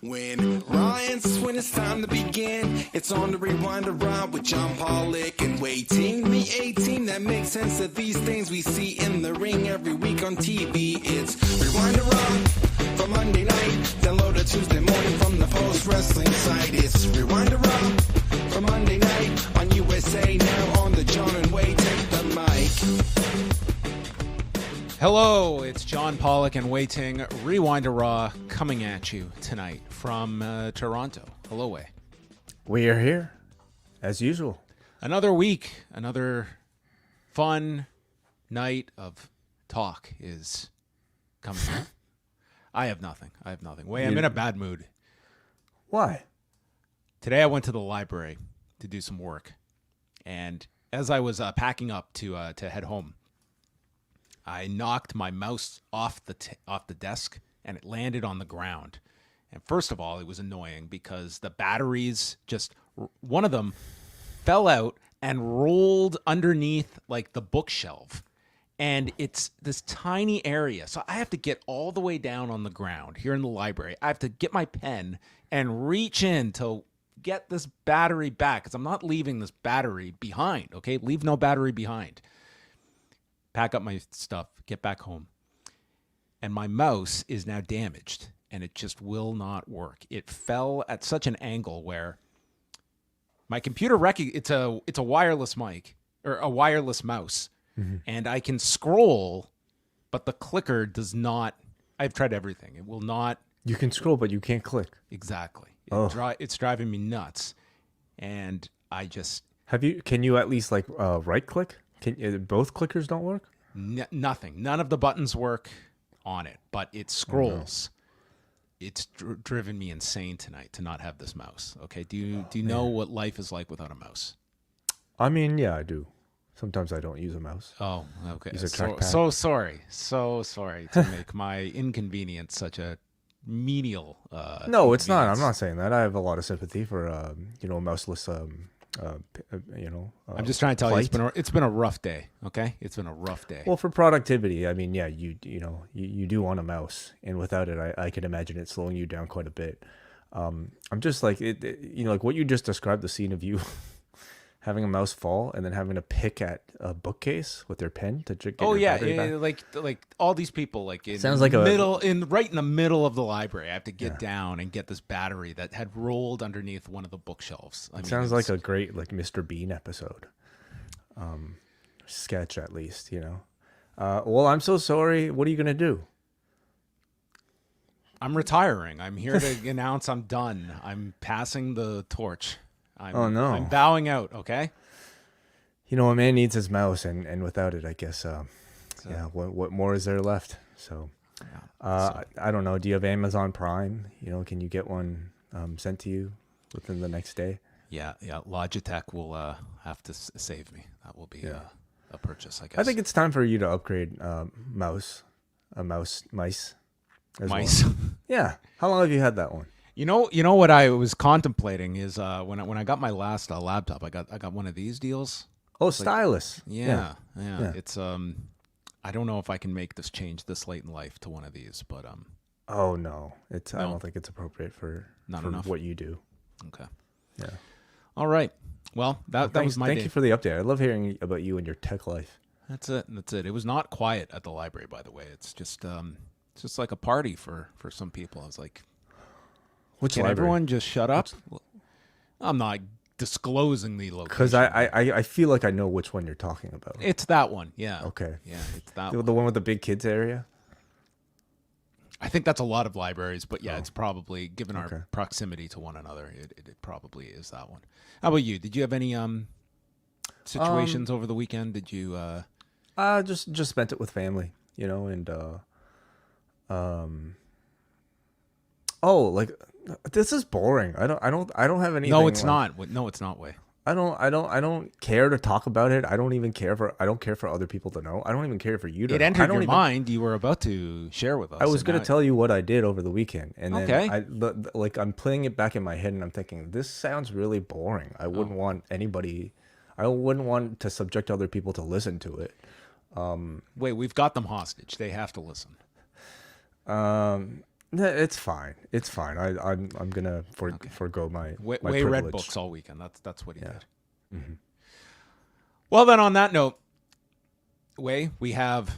When Ryan's when it's time to begin, it's on the Rewind Around with John Pollock and Wai Ting. The A-team that makes sense of these things we see in the ring every week on TV. It's Rewind Around for Monday night. Download it Tuesday morning from the Post Wrestling site. It's Rewind Around for Monday night on USA Now on the John and Wai Take the Mic. Hello, it's John Pollock and Wai Ting, Rewind to Raw, coming at you tonight from Toronto. Hello, Wai. We are here, as usual. Another week, another fun night of talk is coming up. I have nothing. Wai, I'm in a bad mood. Why? Today I went to the library to do some work, and as I was packing up to head home, I knocked my mouse off the desk, and it landed on the ground. And first of all, it was annoying because the batteries one of them fell out and rolled underneath like the bookshelf. And it's this tiny area. So I have to get all the way down on the ground here in the library. I have to get my pen and reach in to get this battery back because I'm not leaving this battery behind, okay? Leave no battery behind. Pack up my stuff, get back home. And my mouse is now damaged, and it just will not work. It fell at such an angle where my computer it's a wireless mic, or a wireless mouse, and I can scroll, but the clicker does not. I've tried everything. It will not. You can scroll, but you can't click. Exactly. Oh. It's driving me nuts, and I just. Can you at least right click? Both clickers don't work? Nothing. None of the buttons work on it, but it scrolls. Oh, no. It's driven me insane tonight to not have this mouse. Okay, do you know what life is like without a mouse? I mean, yeah, I do. Sometimes I don't use a mouse. Oh, okay. Use a trackpad. So sorry to make my inconvenience such a menial. No, it's not. I'm not saying that. I have a lot of sympathy for a mouseless. I'm just trying to tell you, it's been a rough day. Okay, it's been a rough day. Well, for productivity, I mean, yeah, you do want a mouse, and without it, I can imagine it slowing you down quite a bit. I'm just like like what you just described, the scene of you having a mouse fall and then having to pick at a bookcase with their pen to get your battery back. like all these people sounds like right in the middle of the library. I have to get down and get this battery that had rolled underneath one of the bookshelves. Sounds like a great Mr. Bean episode, sketch at least. Well, I'm so sorry. What are you gonna do? I'm retiring. I'm here to announce I'm done. I'm passing the torch. I'm bowing out, okay? A man needs his mouse, and without it, I guess, what more is there left? So, I don't know. Do you have Amazon Prime? Can you get one sent to you within the next day? Yeah. Logitech will have to save me. That will be a purchase, I guess. I think it's time for you to upgrade mice. Mice? Well. Yeah. How long have you had that one? You know what I was contemplating is when I got my last laptop, I got one of these deals. Oh, stylus. Yeah. It's I don't know if I can make this change this late in life to one of these, but Oh no, I don't think it's appropriate for what you do. Okay. Yeah. All right. Well, that was my day. Thank you for the update. I love hearing about you and your tech life. That's it. It was not quiet at the library, by the way. It's just like a party for some people. I was like, Can everyone just shut up? I'm not disclosing the location. Because I feel like I know which one you're talking about. It's that one, yeah. Okay. Yeah, it's that one. The one with the big kids area? I think that's a lot of libraries, but yeah, it's probably, given our proximity to one another, it probably is that one. How about you? Did you have any situations over the weekend? Did you... Just spent it with family, and... this is boring. I don't have anything. No, it's not. No, it's not, Wai. I don't care to talk about it. I don't care for other people to know. I don't even care for you to know. It entered your mind. You were about to share with us. I was going to tell you what I did over the weekend. And then I'm playing it back in my head and I'm thinking, this sounds really boring. I wouldn't want to subject other people to listen to it. Wait, we've got them hostage. They have to listen. No, it's fine. It's fine. I'm gonna forgo my Way privilege. read books all weekend. That's what he did. Mm-hmm. Well, then on that note, Way, we have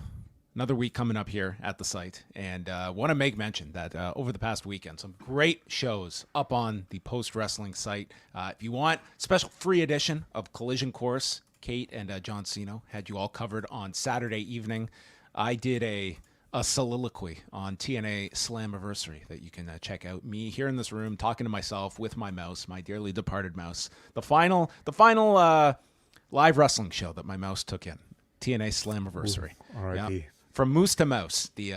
another week coming up here at the site, and want to make mention that over the past weekend, some great shows up on the Post Wrestling site. If you want special free edition of Collision Course, Kate and John Cena had you all covered on Saturday evening. I did a soliloquy on TNA Slammiversary that you can check out. Me here in this room talking to myself with my mouse, my dearly departed mouse. The final live wrestling show that my mouse took in. TNA Slammiversary. R.I.P. Yeah. From Moose to Mouse, the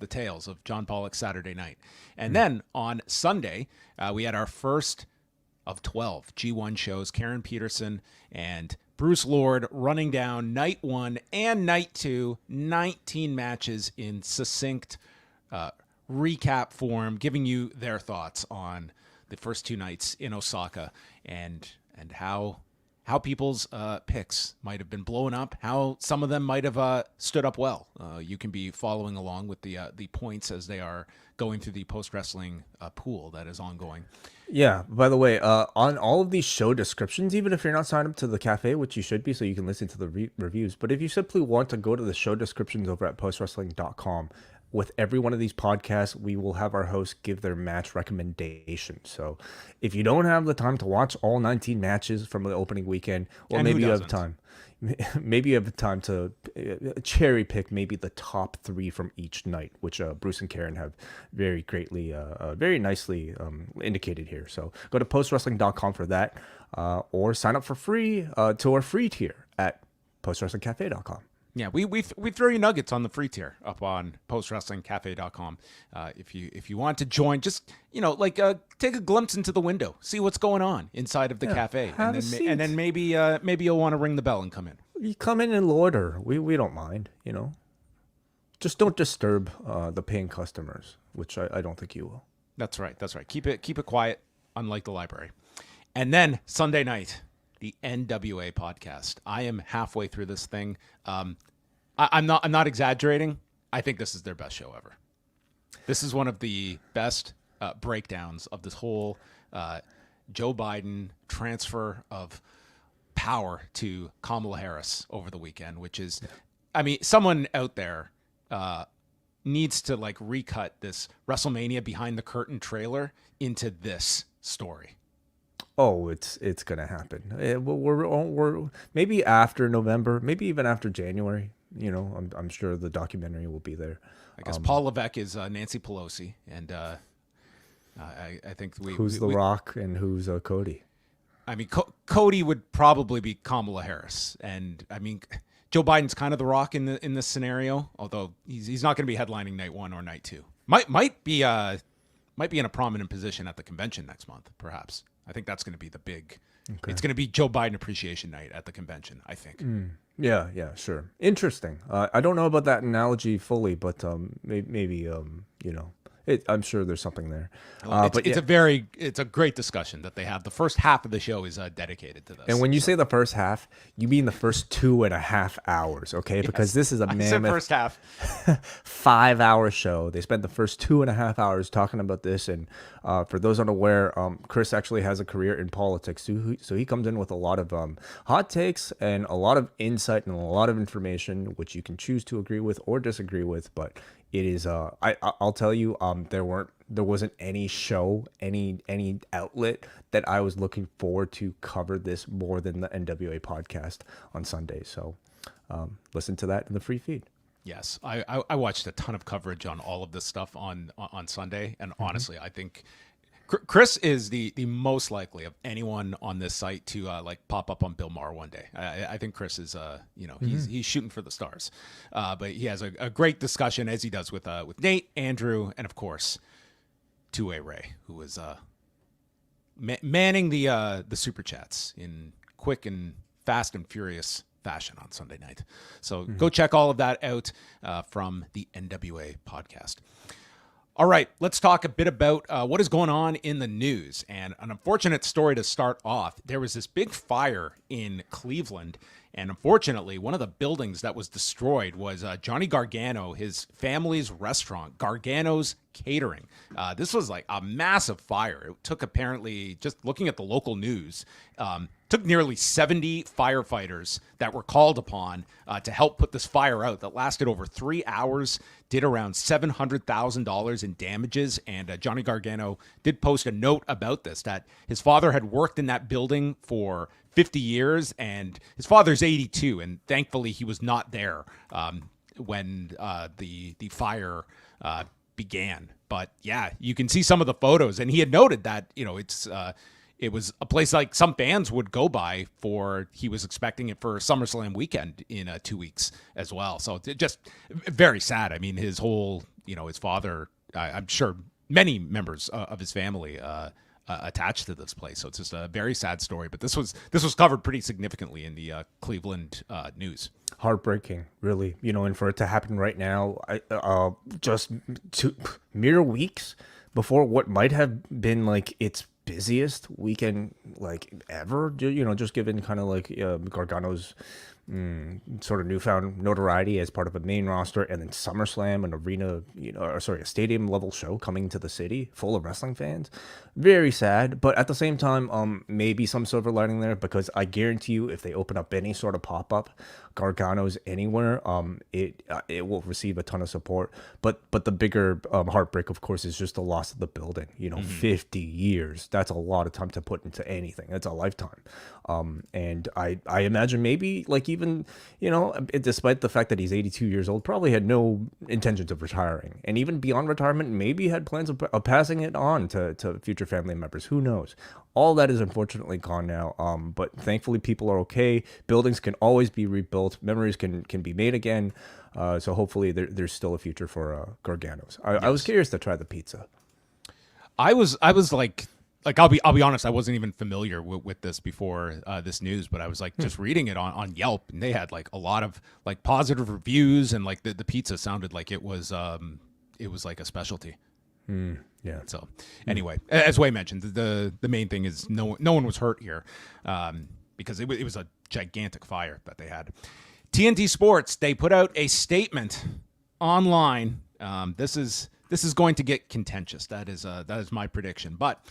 tales of John Pollock's Saturday night. And then on Sunday, we had our first of 12 G1 shows. Karen Peterson and Bruce Lord running down night 1 and night 2, 19 matches in succinct recap form, giving you their thoughts on the first 2 nights in Osaka and how people's picks might have been blown up, how some of them might have stood up well. You can be following along with the points as they are going through the post-wrestling pool that is ongoing. Yeah, by the way, on all of these show descriptions, even if you're not signed up to the cafe, which you should be so you can listen to the reviews, but if you simply want to go to the show descriptions over at postwrestling.com, with every one of these podcasts, we will have our hosts give their match recommendation. So if you don't have the time to watch all 19 matches from the opening weekend, or maybe you have time, maybe you have time to cherry pick maybe the top 3 from each night, which Bruce and Karen have very nicely indicated here. So go to postwrestling.com for that, or sign up for free to our free tier at postwrestlingcafe.com. Yeah, we throw you nuggets on the free tier up on postwrestlingcafe.com. If you want to join, just take a glimpse into the window, see what's going on inside of the cafe, and then maybe you'll want to ring the bell and come in. You come in and loiter. We don't mind, Just don't disturb the paying customers, which I don't think you will. That's right. Keep it quiet, unlike the library. And then Sunday night, the NWA podcast. I am halfway through this thing. I'm not exaggerating. I think this is their best show ever. This is one of the best breakdowns of this whole Joe Biden transfer of power to Kamala Harris over the weekend, which is, I mean, someone out there needs to recut this WrestleMania behind the curtain trailer into this story. Oh, it's gonna happen. We're maybe after November, maybe even after January. I'm sure the documentary will be there. I guess Paul Levesque is Nancy Pelosi, and I think who's The Rock and who's Cody. I mean, Cody would probably be Kamala Harris, and I mean, Joe Biden's kind of The Rock in this scenario, although he's not going to be headlining night 1 or night 2. Might be in a prominent position at the convention next month, perhaps. I think that's going to be the big. Okay. It's going to be Joe Biden Appreciation Night at the convention, I think. Yeah, sure. Interesting. I don't know about that analogy fully, but maybe I'm sure there's something there. It's a great discussion that they have. The first half of the show is dedicated to this. And when you say the first half, you mean the first 2.5 hours, okay? Yes. Because this is a mammoth first half 5-hour show. They spent the first 2.5 hours talking about this. And for those unaware, Chris actually has a career in politics, so he comes in with a lot of hot takes and a lot of insight and a lot of information, which you can choose to agree with or disagree with, but it is I'll tell you, there wasn't any show, any outlet that I was looking forward to cover this more than the NWA podcast on Sunday. So listen to that in the free feed. Yes, I watched a ton of coverage on all of this stuff on Sunday, and honestly, I think Chris is the most likely of anyone on this site to pop up on Bill Maher one day. I think Chris is he's shooting for the stars, but he has a great discussion, as he does with Nate, Andrew, and of course Two-Way Ray, who is manning the super chats in quick and fast and furious fashion on Sunday night. So go check all of that out from the NWA podcast. All right, let's talk a bit about what is going on in the news. And an unfortunate story to start off. There was this big fire in Cleveland, And unfortunately, one of the buildings that was destroyed was Johnny Gargano, his family's restaurant, Gargano's Catering. This was like a massive fire. It took, apparently, just looking at the local news, took nearly 70 firefighters that were called upon to help put this fire out that lasted over 3 hours, did around $700,000 in damages. And Johnny Gargano did post a note about this, that his father had worked in that building for 50 years, and his father's 82, and thankfully he was not there when the fire began. But yeah, you can see some of the photos, and he had noted that, you know, it was a place like some fans would go by for, he was expecting it for SummerSlam weekend in 2 weeks as well. So just very sad. I mean, his whole, you know, his father, I'm sure many members of his family attached to this place. So it's just a very sad story, but this was covered pretty significantly in the Cleveland news. Heartbreaking, really, you know, and for it to happen right now, just mere weeks before what might have been like its busiest weekend like ever, you know, just given kind of like Gargano's sort of newfound notoriety as part of a main roster, and then SummerSlam, an arena, you know, or sorry, a stadium level show coming to the city full of wrestling fans. Very sad, but at the same time, maybe some silver lining there, because I guarantee you, if they open up any sort of pop up Gargano's anywhere, it will receive a ton of support. But the bigger heartbreak, of course, is just the loss of the building. You know, 50 years. That's a lot of time to put into anything. That's a lifetime. And I imagine maybe like even, you know, despite the fact that he's 82 years old, probably had no intentions of retiring. And even beyond retirement, maybe had plans of passing it on to future family members. Who knows? All that is unfortunately gone now. But thankfully people are okay. Buildings can always be rebuilt. Memories can be made again. So hopefully there's still a future for Gargano's. I was curious to try the pizza. I was like I'll be honest, I wasn't even familiar with this before this news, but I was like just reading it on Yelp, and they had like a lot of like positive reviews, and like the pizza sounded like it was like a specialty. Yeah. So anyway, as Wai mentioned, the main thing is no one was hurt here, because it was a gigantic fire that they had. TNT Sports, they put out a statement online. This is going to get contentious. That is my prediction. But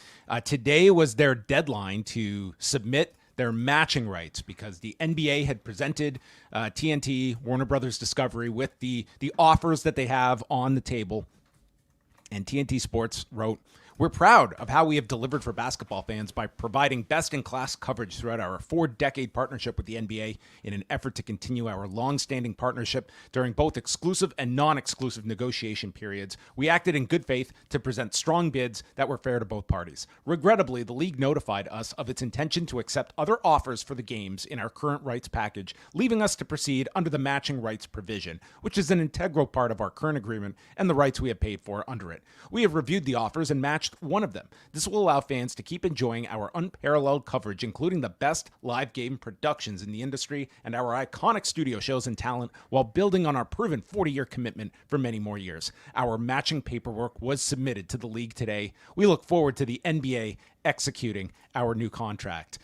today was their deadline to submit their matching rights, because the NBA had presented TNT, Warner Brothers Discovery, with the offers that they have on the table. And TNT Sports wrote, "We're proud of how we have delivered for basketball fans by providing best-in-class coverage throughout our 4-decade partnership with the NBA in an effort to continue our long-standing partnership during both exclusive and non-exclusive negotiation periods. We acted in good faith to present strong bids that were fair to both parties. Regrettably, the league notified us of its intention to accept other offers for the games in our current rights package, leaving us to proceed under the matching rights provision, which is an integral part of our current agreement and the rights we have paid for under it. We have reviewed the offers and matched one of them. This will allow fans to keep enjoying our unparalleled coverage, including the best live game productions in the industry and our iconic studio shows and talent, while building on our proven 40-year commitment for many more years. Our matching paperwork was submitted to the league today. We look forward to the NBA executing our new contract."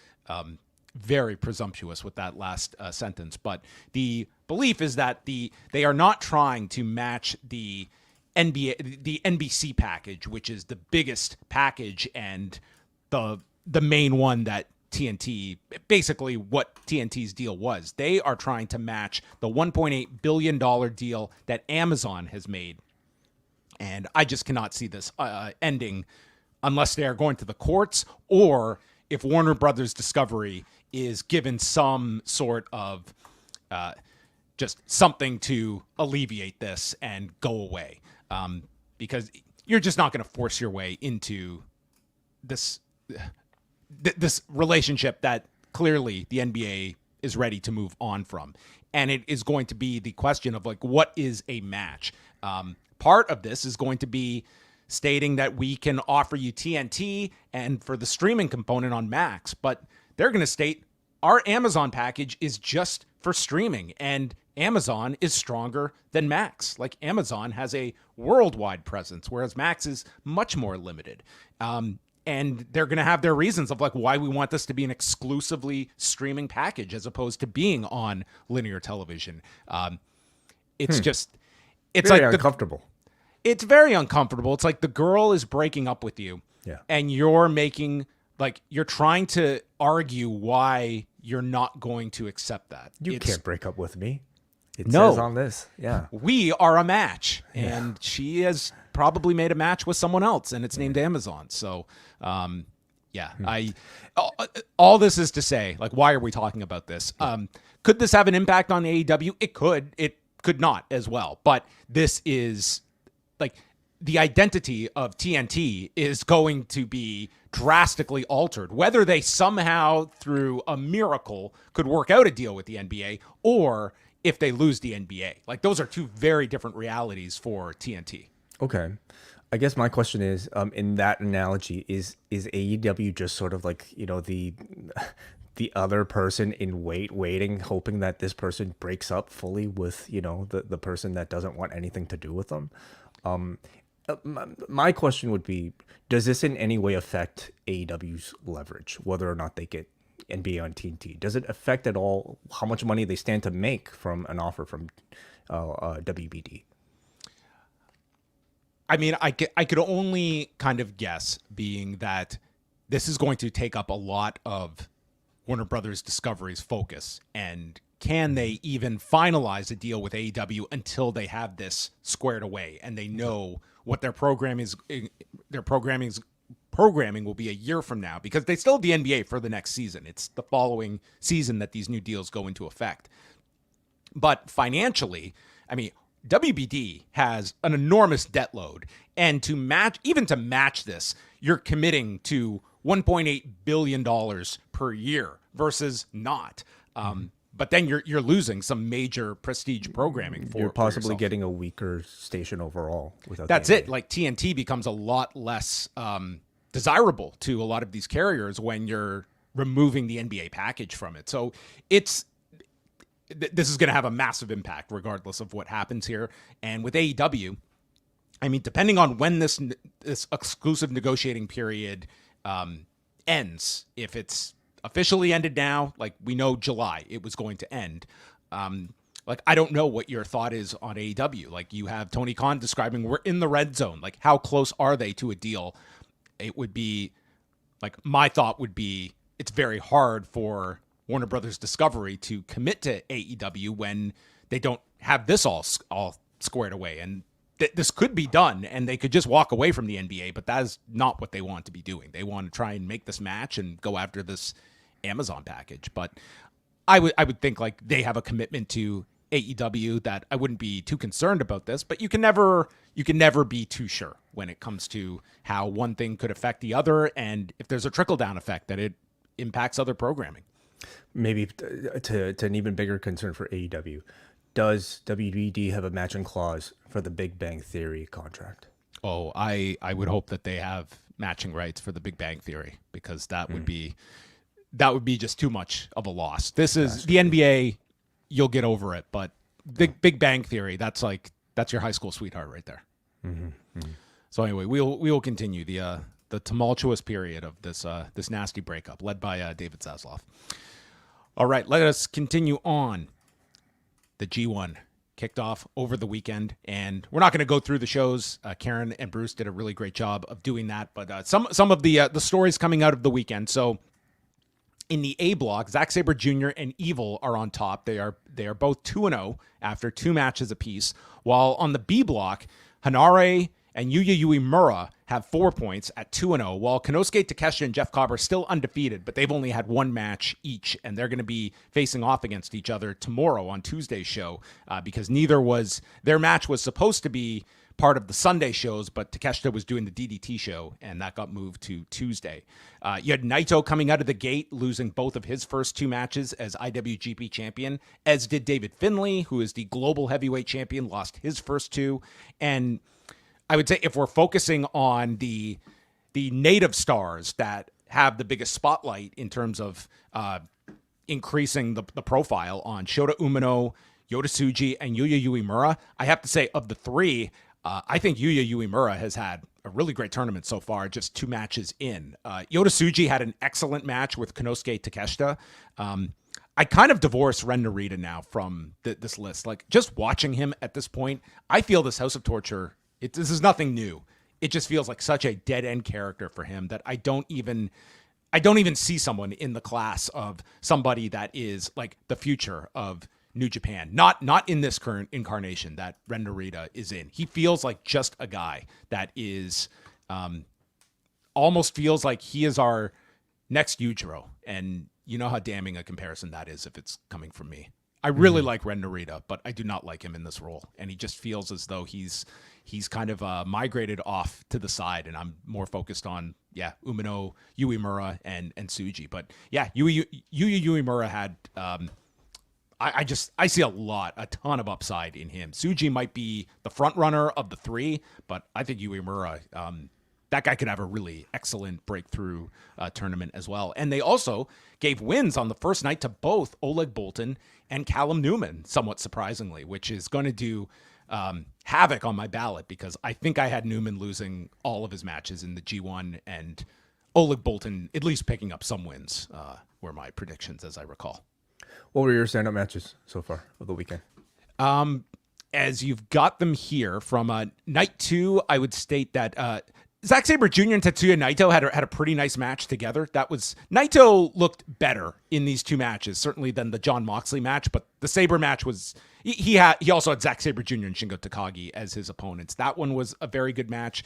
Very presumptuous with that last sentence, but the belief is that they are not trying to match the NBC package, which is the biggest package and the main one that TNT, basically what TNT's deal was. They are trying to match the $1.8 billion deal that Amazon has made. And I just cannot see this ending unless they are going to the courts, or if Warner Brothers Discovery is given some sort of just something to alleviate this and go away. Because you're just not going to force your way into this relationship that clearly the NBA is ready to move on from. And it is going to be the question of like, what is a match? Part of this is going to be stating that we can offer you TNT and for the streaming component on Max, but they're going to state our Amazon package is just for streaming, and Amazon is stronger than Max. Like, Amazon has a worldwide presence, whereas Max is much more limited. And they're going to have their reasons of like why we want this to be an exclusively streaming package as opposed to being on linear television. It's just, it's very like uncomfortable. It's very uncomfortable. It's like the girl is breaking up with you, and you're making you're trying to argue why you're not going to accept that. You can't break up with me. It No. says on this. Yeah. We are a match, and she has probably made a match with someone else, and it's named Amazon. So, all this is to say, like, why are we talking about this? Could this have an impact on AEW? It could. It could not as well. But this is like the identity of TNT is going to be drastically altered. Whether they somehow, through a miracle, could work out a deal with the NBA, or if they lose the NBA. Like, those are two very different realities for TNT. Okay. I guess my question is, in that analogy, is AEW just sort of like, the other person in waiting, hoping that this person breaks up fully with, the person that doesn't want anything to do with them? My question would be, does this in any way affect AEW's leverage, whether or not they get NBA on TNT? Does it affect at all how much money they stand to make from an offer from WBD? I mean, I could only kind of guess, being that this is going to take up a lot of Warner Brothers Discovery's focus. And can they even finalize a deal with AEW until they have this squared away and they know what their programming will be a year from now? Because they still have the NBA for the next season. It's the following season that these new deals go into effect. But financially, I mean, WBD has an enormous debt load, and to match this, you're committing to $1.8 billion per year versus not. But then you're losing some major prestige programming for You're possibly yourself. getting a weaker station overall without That's the it. Like, TNT becomes a lot less desirable to a lot of these carriers when you're removing the NBA package from it. So this is going to have a massive impact regardless of what happens here. And with AEW, I mean, depending on when this exclusive negotiating period ends, if it's officially ended now, like we know July it was going to end. Like, I don't know what your thought is on AEW. Like, you have Tony Khan describing we're in the red zone. Like, how close are they to a deal? It would be like, my thought would be it's very hard for Warner Brothers Discovery to commit to AEW when they don't have this all squared away. And this could be done and they could just walk away from the NBA, but that is not what they want to be doing. They want to try and make this match and go after this Amazon package. But I would think like they have a commitment to AEW that I wouldn't be too concerned about this, but you can never be too sure when it comes to how one thing could affect the other, and if there's a trickle-down effect that it impacts other programming. Maybe to an even bigger concern for AEW, does WBD have a matching clause for the Big Bang Theory contract? Oh, I would hope that they have matching rights for the Big Bang Theory, because that would be just too much of a loss. This is the NBA. You'll get over it, but Big Bang Theory, that's your high school sweetheart right there. So anyway, we will continue the tumultuous period of this nasty breakup led by David Zaslav. All right, let us continue on. The G1 kicked off over the weekend, and we're not going to go through the shows. Karen and Bruce did a really great job of doing that, but some of the stories coming out of the weekend. So in the A block, Zack Sabre Jr. and Evil are on top. They are both 2-0 after 2 matches apiece. While on the B block, Hanare and Yuya Uemura have 4 points at 2-0, while Konosuke Takeshita and Jeff Cobb are still undefeated, but they've only had 1 match each, and they're going to be facing off against each other tomorrow on Tuesday's show, because their match was supposed to be part of the Sunday shows, but Takeshita was doing the DDT show, and that got moved to Tuesday. You had Naito coming out of the gate, losing both of his first 2 matches as IWGP champion, as did David Finlay, who is the global heavyweight champion, lost his first 2. And I would say if we're focusing on the native stars that have the biggest spotlight in terms of increasing the profile on Shota Umino, Yota Tsuji, and Yuya Uemura, I have to say of the 3, I think Yuya Uemura has had a really great tournament so far, just 2 matches in. Yota Tsuji had an excellent match with Konosuke Takeshita. I kind of divorce Ren Narita now from this list. Like, just watching him at this point, I feel this House of Torture, this is nothing new. It just feels like such a dead-end character for him that I don't even see someone in the class of somebody that is like the future of New Japan. Not in this current incarnation that Ren Narita is in. He feels like just a guy that is almost feels like he is our next Yujiro. And you know how damning a comparison that is if it's coming from me. I really like Ren Narita, but I do not like him in this role. And he just feels as though he's kind of migrated off to the side, and I'm more focused on, Umino, Uemura, and Tsuji. But yeah, Yuya Uemura had, I see a ton of upside in him. Tsuji might be the front runner of the 3, but I think Uemura, that guy could have a really excellent breakthrough tournament as well. And they also gave wins on the first night to both Oleg Boltin and Callum Newman, somewhat surprisingly, which is going to do havoc on my ballot because I think I had Newman losing all of his matches in the G1 and Oleg Boltin at least picking up some wins were my predictions, as I recall. What were your stand-up matches so far of the weekend? As you've got them here from night 2, I would state that Zack Sabre Jr. and Tetsuya Naito had a pretty nice match together. Naito looked better in these 2 matches, certainly than the Jon Moxley match, but the Sabre match was, he also had Zack Sabre Jr. and Shingo Takagi as his opponents. That one was a very good match.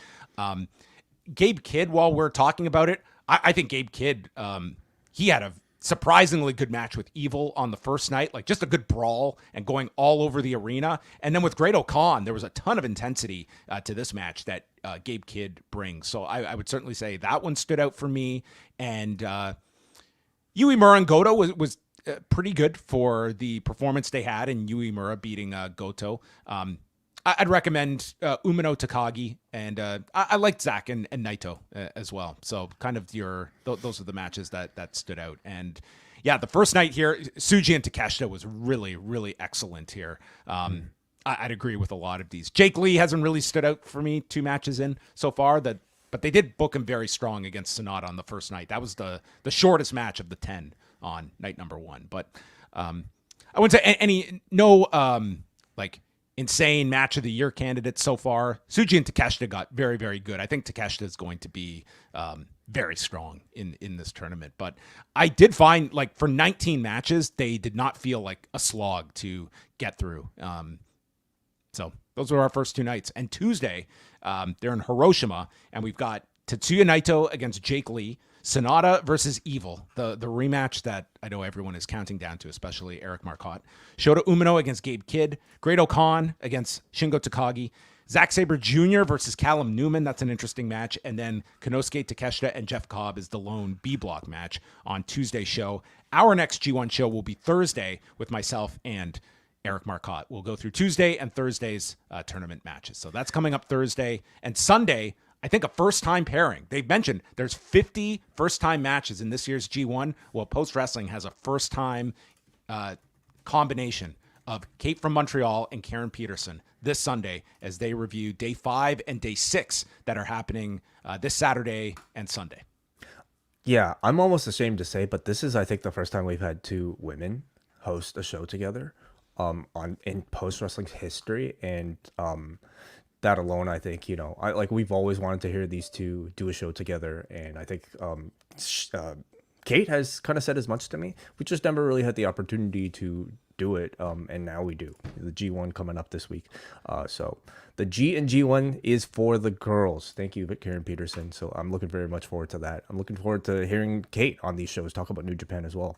Gabe Kidd, while we're talking about it, I think Gabe Kidd, he had a surprisingly good match with Evil on the first night, like just a good brawl and going all over the arena. And then with Great Khan, there was a ton of intensity to this match that Gabe Kidd brings. So I would certainly say that one stood out for me. And Uemura and Goto was pretty good for the performance they had in Uemura beating Goto. I'd recommend Umino Takagi, and I liked Zack and Naito as well. So kind of those are the matches that stood out. And yeah, the first night here, Tsuji and Takeshita was really, really excellent here. I'd agree with a lot of these. Jake Lee hasn't really stood out for me 2 matches in so far, but they did book him very strong against Sonata on the first night. That was the shortest match of the 10 on night number 1. But I wouldn't say like insane match of the year candidates so far. Tsuji and Takeshita got very, very good. I think Takeshita is going to be very strong in this tournament. But I did find, like, for 19 matches, they did not feel like a slog to get through. So those were our first 2 nights. And Tuesday, they're in Hiroshima, and we've got Tetsuya Naito against Jake Lee, Sonata versus Evil, the rematch that I know everyone is counting down to, especially Eric Marcotte. Shota Umino against Gabe Kidd. Great Khan against Shingo Takagi. Zack Sabre Jr. versus Callum Newman. That's an interesting match. And then Konosuke Takeshita and Jeff Cobb is the lone B-block match on Tuesday's show. Our next G1 show will be Thursday with myself and Eric Marcotte. We'll go through Tuesday and Thursday's tournament matches. So that's coming up Thursday. And Sunday, I think a first-time pairing. They've mentioned there's 50 first-time matches in this year's G1. Well, Post Wrestling has a first-time combination of Kate from Montreal and Karen Peterson this Sunday as they review Day 5 and Day 6 that are happening this Saturday and Sunday. Yeah, I'm almost ashamed to say, but this is, I think, the first time we've had 2 women host a show together in Post Wrestling's history, and that alone, I think, we've always wanted to hear these 2 do a show together, and I think Kate has kind of said as much to me. We just never really had the opportunity to do it, and now we do. The G1 coming up this week. So the G and G1 is for the girls. Thank you, Karen Peterson. So I'm looking very much forward to that. I'm looking forward to hearing Kate on these shows talk about New Japan as well.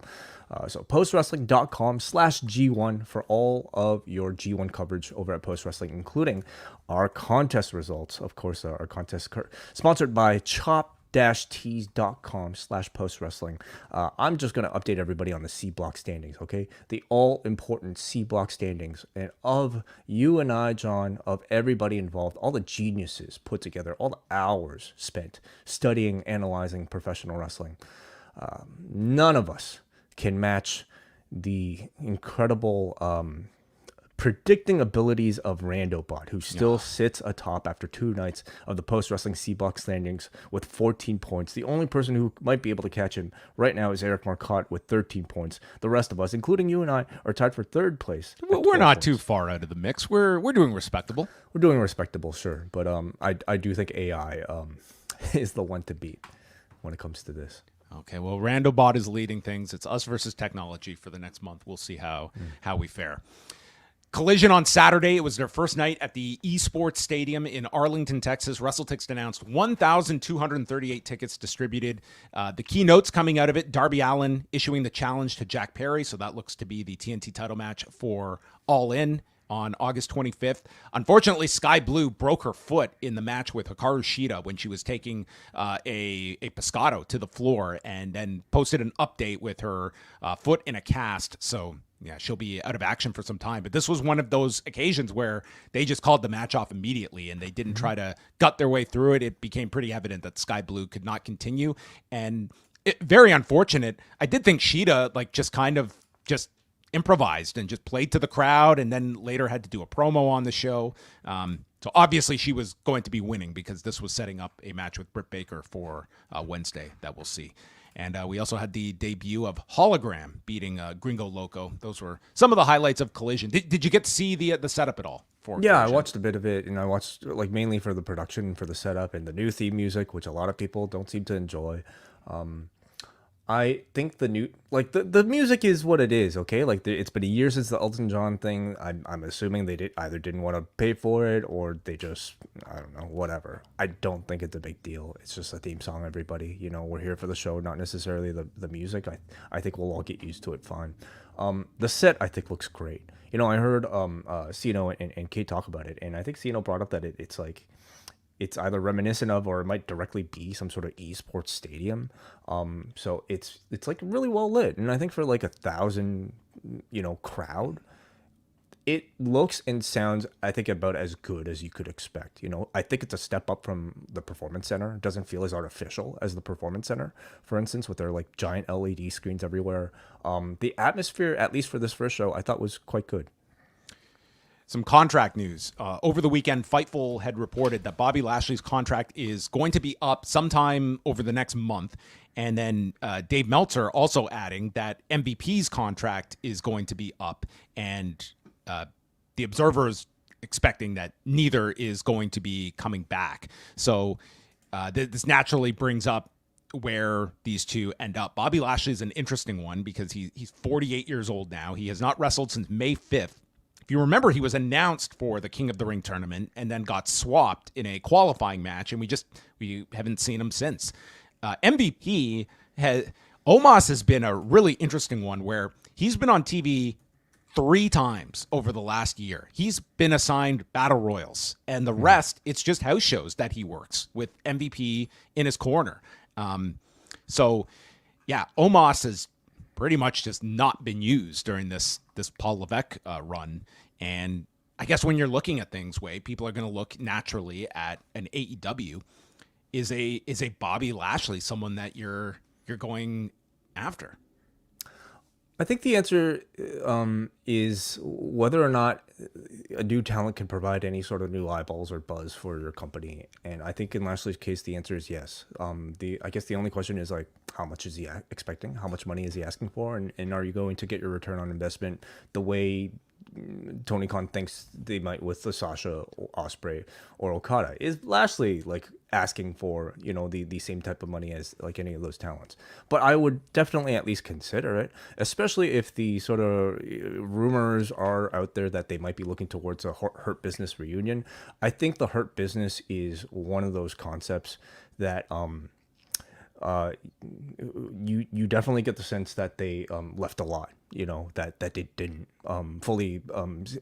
So postwrestling.com/G1 for all of your G1 coverage over at Post Wrestling, including our contest results. Of course, our contest sponsored by chop-tees.com/postwrestling. I'm just going to update everybody on the C block standings, okay? The all-important C block standings. And of you and I, John, of everybody involved, all the geniuses put together, all the hours spent studying, analyzing professional wrestling, none of us can match the incredible predicting abilities of Randobot, who still sits atop after 2 nights of the post-wrestling C-Block standings with 14 points. The only person who might be able to catch him right now is Eric Marcotte with 13 points. The rest of us, including you and I, are tied for 3rd place. We're not too far out of the mix. We're doing respectable. We're doing respectable, sure. But I do think AI is the one to beat when it comes to this. Okay, well, Randobot is leading things. It's us versus technology for the next month. We'll see how we fare. Collision on Saturday. It was their first night at the Esports Stadium in Arlington, Texas. WrestleTix announced 1,238 tickets distributed. The keynotes coming out of it, Darby Allin issuing the challenge to Jack Perry, so that looks to be the TNT title match for All In on August 25th. Unfortunately, Sky Blue broke her foot in the match with Hikaru Shida when she was taking a pescado to the floor, and then posted an update with her foot in a cast. So yeah, she'll be out of action for some time. But this was one of those occasions where they just called the match off immediately and they didn't try to gut their way through it. It became pretty evident that Sky Blue could not continue. And very unfortunate. I did think Shida just improvised and just played to the crowd, and then later had to do a promo on the show. So obviously she was going to be winning because this was setting up a match with Britt Baker for Wednesday that we'll see. And we also had the debut of Hologram beating Gringo Loco. Those were some of the highlights of Collision. Did you get to see the setup at all? For yeah, Collision? I watched a bit of it, and I watched mainly for the production, for the setup, and the new theme music, which a lot of people don't seem to enjoy. I think the new the music is what it is. Okay, it's been a year since the Elton John thing. I'm assuming they didn't want to pay for it, or they just, I don't know, whatever. I don't think it's a big deal. It's just a theme song. Everybody, we're here for the show, not necessarily the music. I think we'll all get used to it fine. The set I think looks great. I heard Cino and Kate talk about it, and I think Cino brought up that it's either reminiscent of, or it might directly be some sort of esports stadium. So it's really well lit. And I think for 1,000, crowd, it looks and sounds, I think, about as good as you could expect. I think it's a step up from the Performance Center. It doesn't feel as artificial as the Performance Center, for instance, with their giant LED screens everywhere. The atmosphere, at least for this first show, I thought was quite good. Some contract news. Over the weekend, Fightful had reported that Bobby Lashley's contract is going to be up sometime over the next month. And then Dave Meltzer also adding that MVP's contract is going to be up. And the Observer is expecting that neither is going to be coming back. So this naturally brings up where these two end up. Bobby Lashley is an interesting one because he's 48 years old now. He has not wrestled since May 5th. If you remember, he was announced for the King of the Ring tournament and then got swapped in a qualifying match, and we haven't seen him since. MVP Omos has been a really interesting one where he's been on TV 3 times over the last year. He's been assigned battle royals, and the rest, it's just house shows that he works with MVP in his corner. So yeah, Omos has pretty much just not been used during this Paul Levesque run. And I guess when you're looking at things, people are going to look naturally at an AEW. Is a Bobby Lashley someone that you're going after? I think the answer is whether or not a new talent can provide any sort of new eyeballs or buzz for your company. And I think in Lashley's case, the answer is yes. I guess the only question is how much is he expecting? How much money is he asking for? And are you going to get your return on investment the way Tony Khan thinks they might with the Sasha, Ospreay, or Okada? Is Lashley asking for the same type of money as any of those talents? But I would definitely at least consider it, especially if the sort of rumors are out there that they might be looking towards a Hurt Business reunion. I think the Hurt Business is one of those concepts that you definitely get the sense that they left a lot, that they didn't fully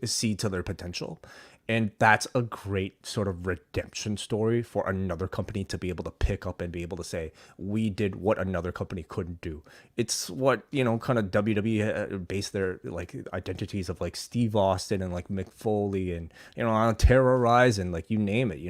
see to their potential. And that's a great sort of redemption story for another company to be able to pick up and be able to say, we did what another company couldn't do. It's what, kind of WWE based their like identities of like Steve Austin and like Mick Foley and, on Terrorize and like you name it,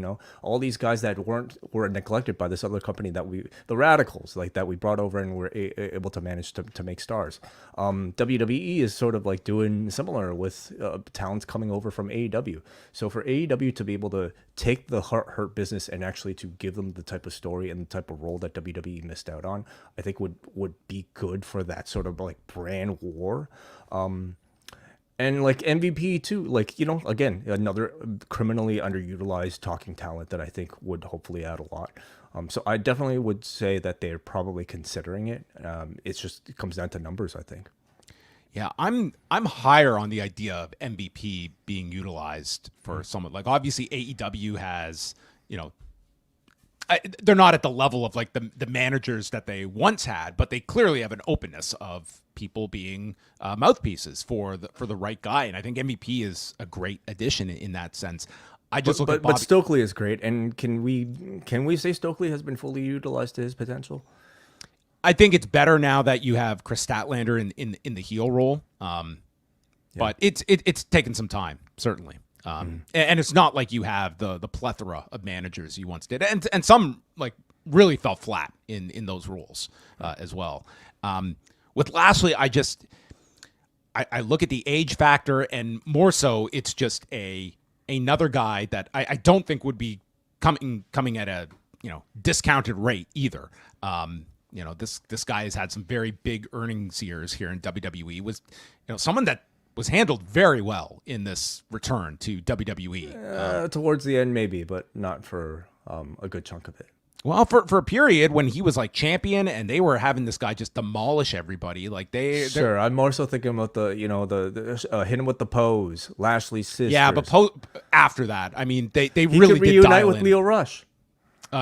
all these guys that were neglected by this other company the Radicals, like that we brought over and were able to manage to make stars. WWE is sort of like doing similar with talents coming over from AEW. So for AEW to be able to take the hurt business and actually to give them the type of story and the type of role that WWE missed out on, I think would be good for that sort of like brand war. And like MVP too, like, again, another criminally underutilized talking talent that I think would hopefully add a lot. So I definitely would say that they're probably considering it. It comes down to numbers, I think. Yeah, I'm higher on the idea of MVP being utilized for someone like obviously AEW has, they're not at the level of like the managers that they once had, but they clearly have an openness of people being mouthpieces for the right guy, and I think MVP is a great addition in that sense. I just look at Bobby. But Stokely is great, and can we say Stokely has been fully utilized to his potential? I think it's better now that you have Chris Statlander in the heel role, but it's taken some time, certainly. And it's not like you have the plethora of managers you once did, and some like really fell flat in those roles as well. With Lashley, I look at the age factor, and more so, it's just another guy that I don't think would be coming at a discounted rate either. This guy has had some very big earnings years here in WWE. Was someone that was handled very well in this return to WWE. Towards the end, maybe, but not for a good chunk of it. Well, for a period when he was like champion and they were having this guy just demolish everybody, like Sure, I'm more so thinking about the hit him with the pose, Lashley's sisters. Yeah, but after that, I mean, they he really could did reunite dial with in. Lio Rush.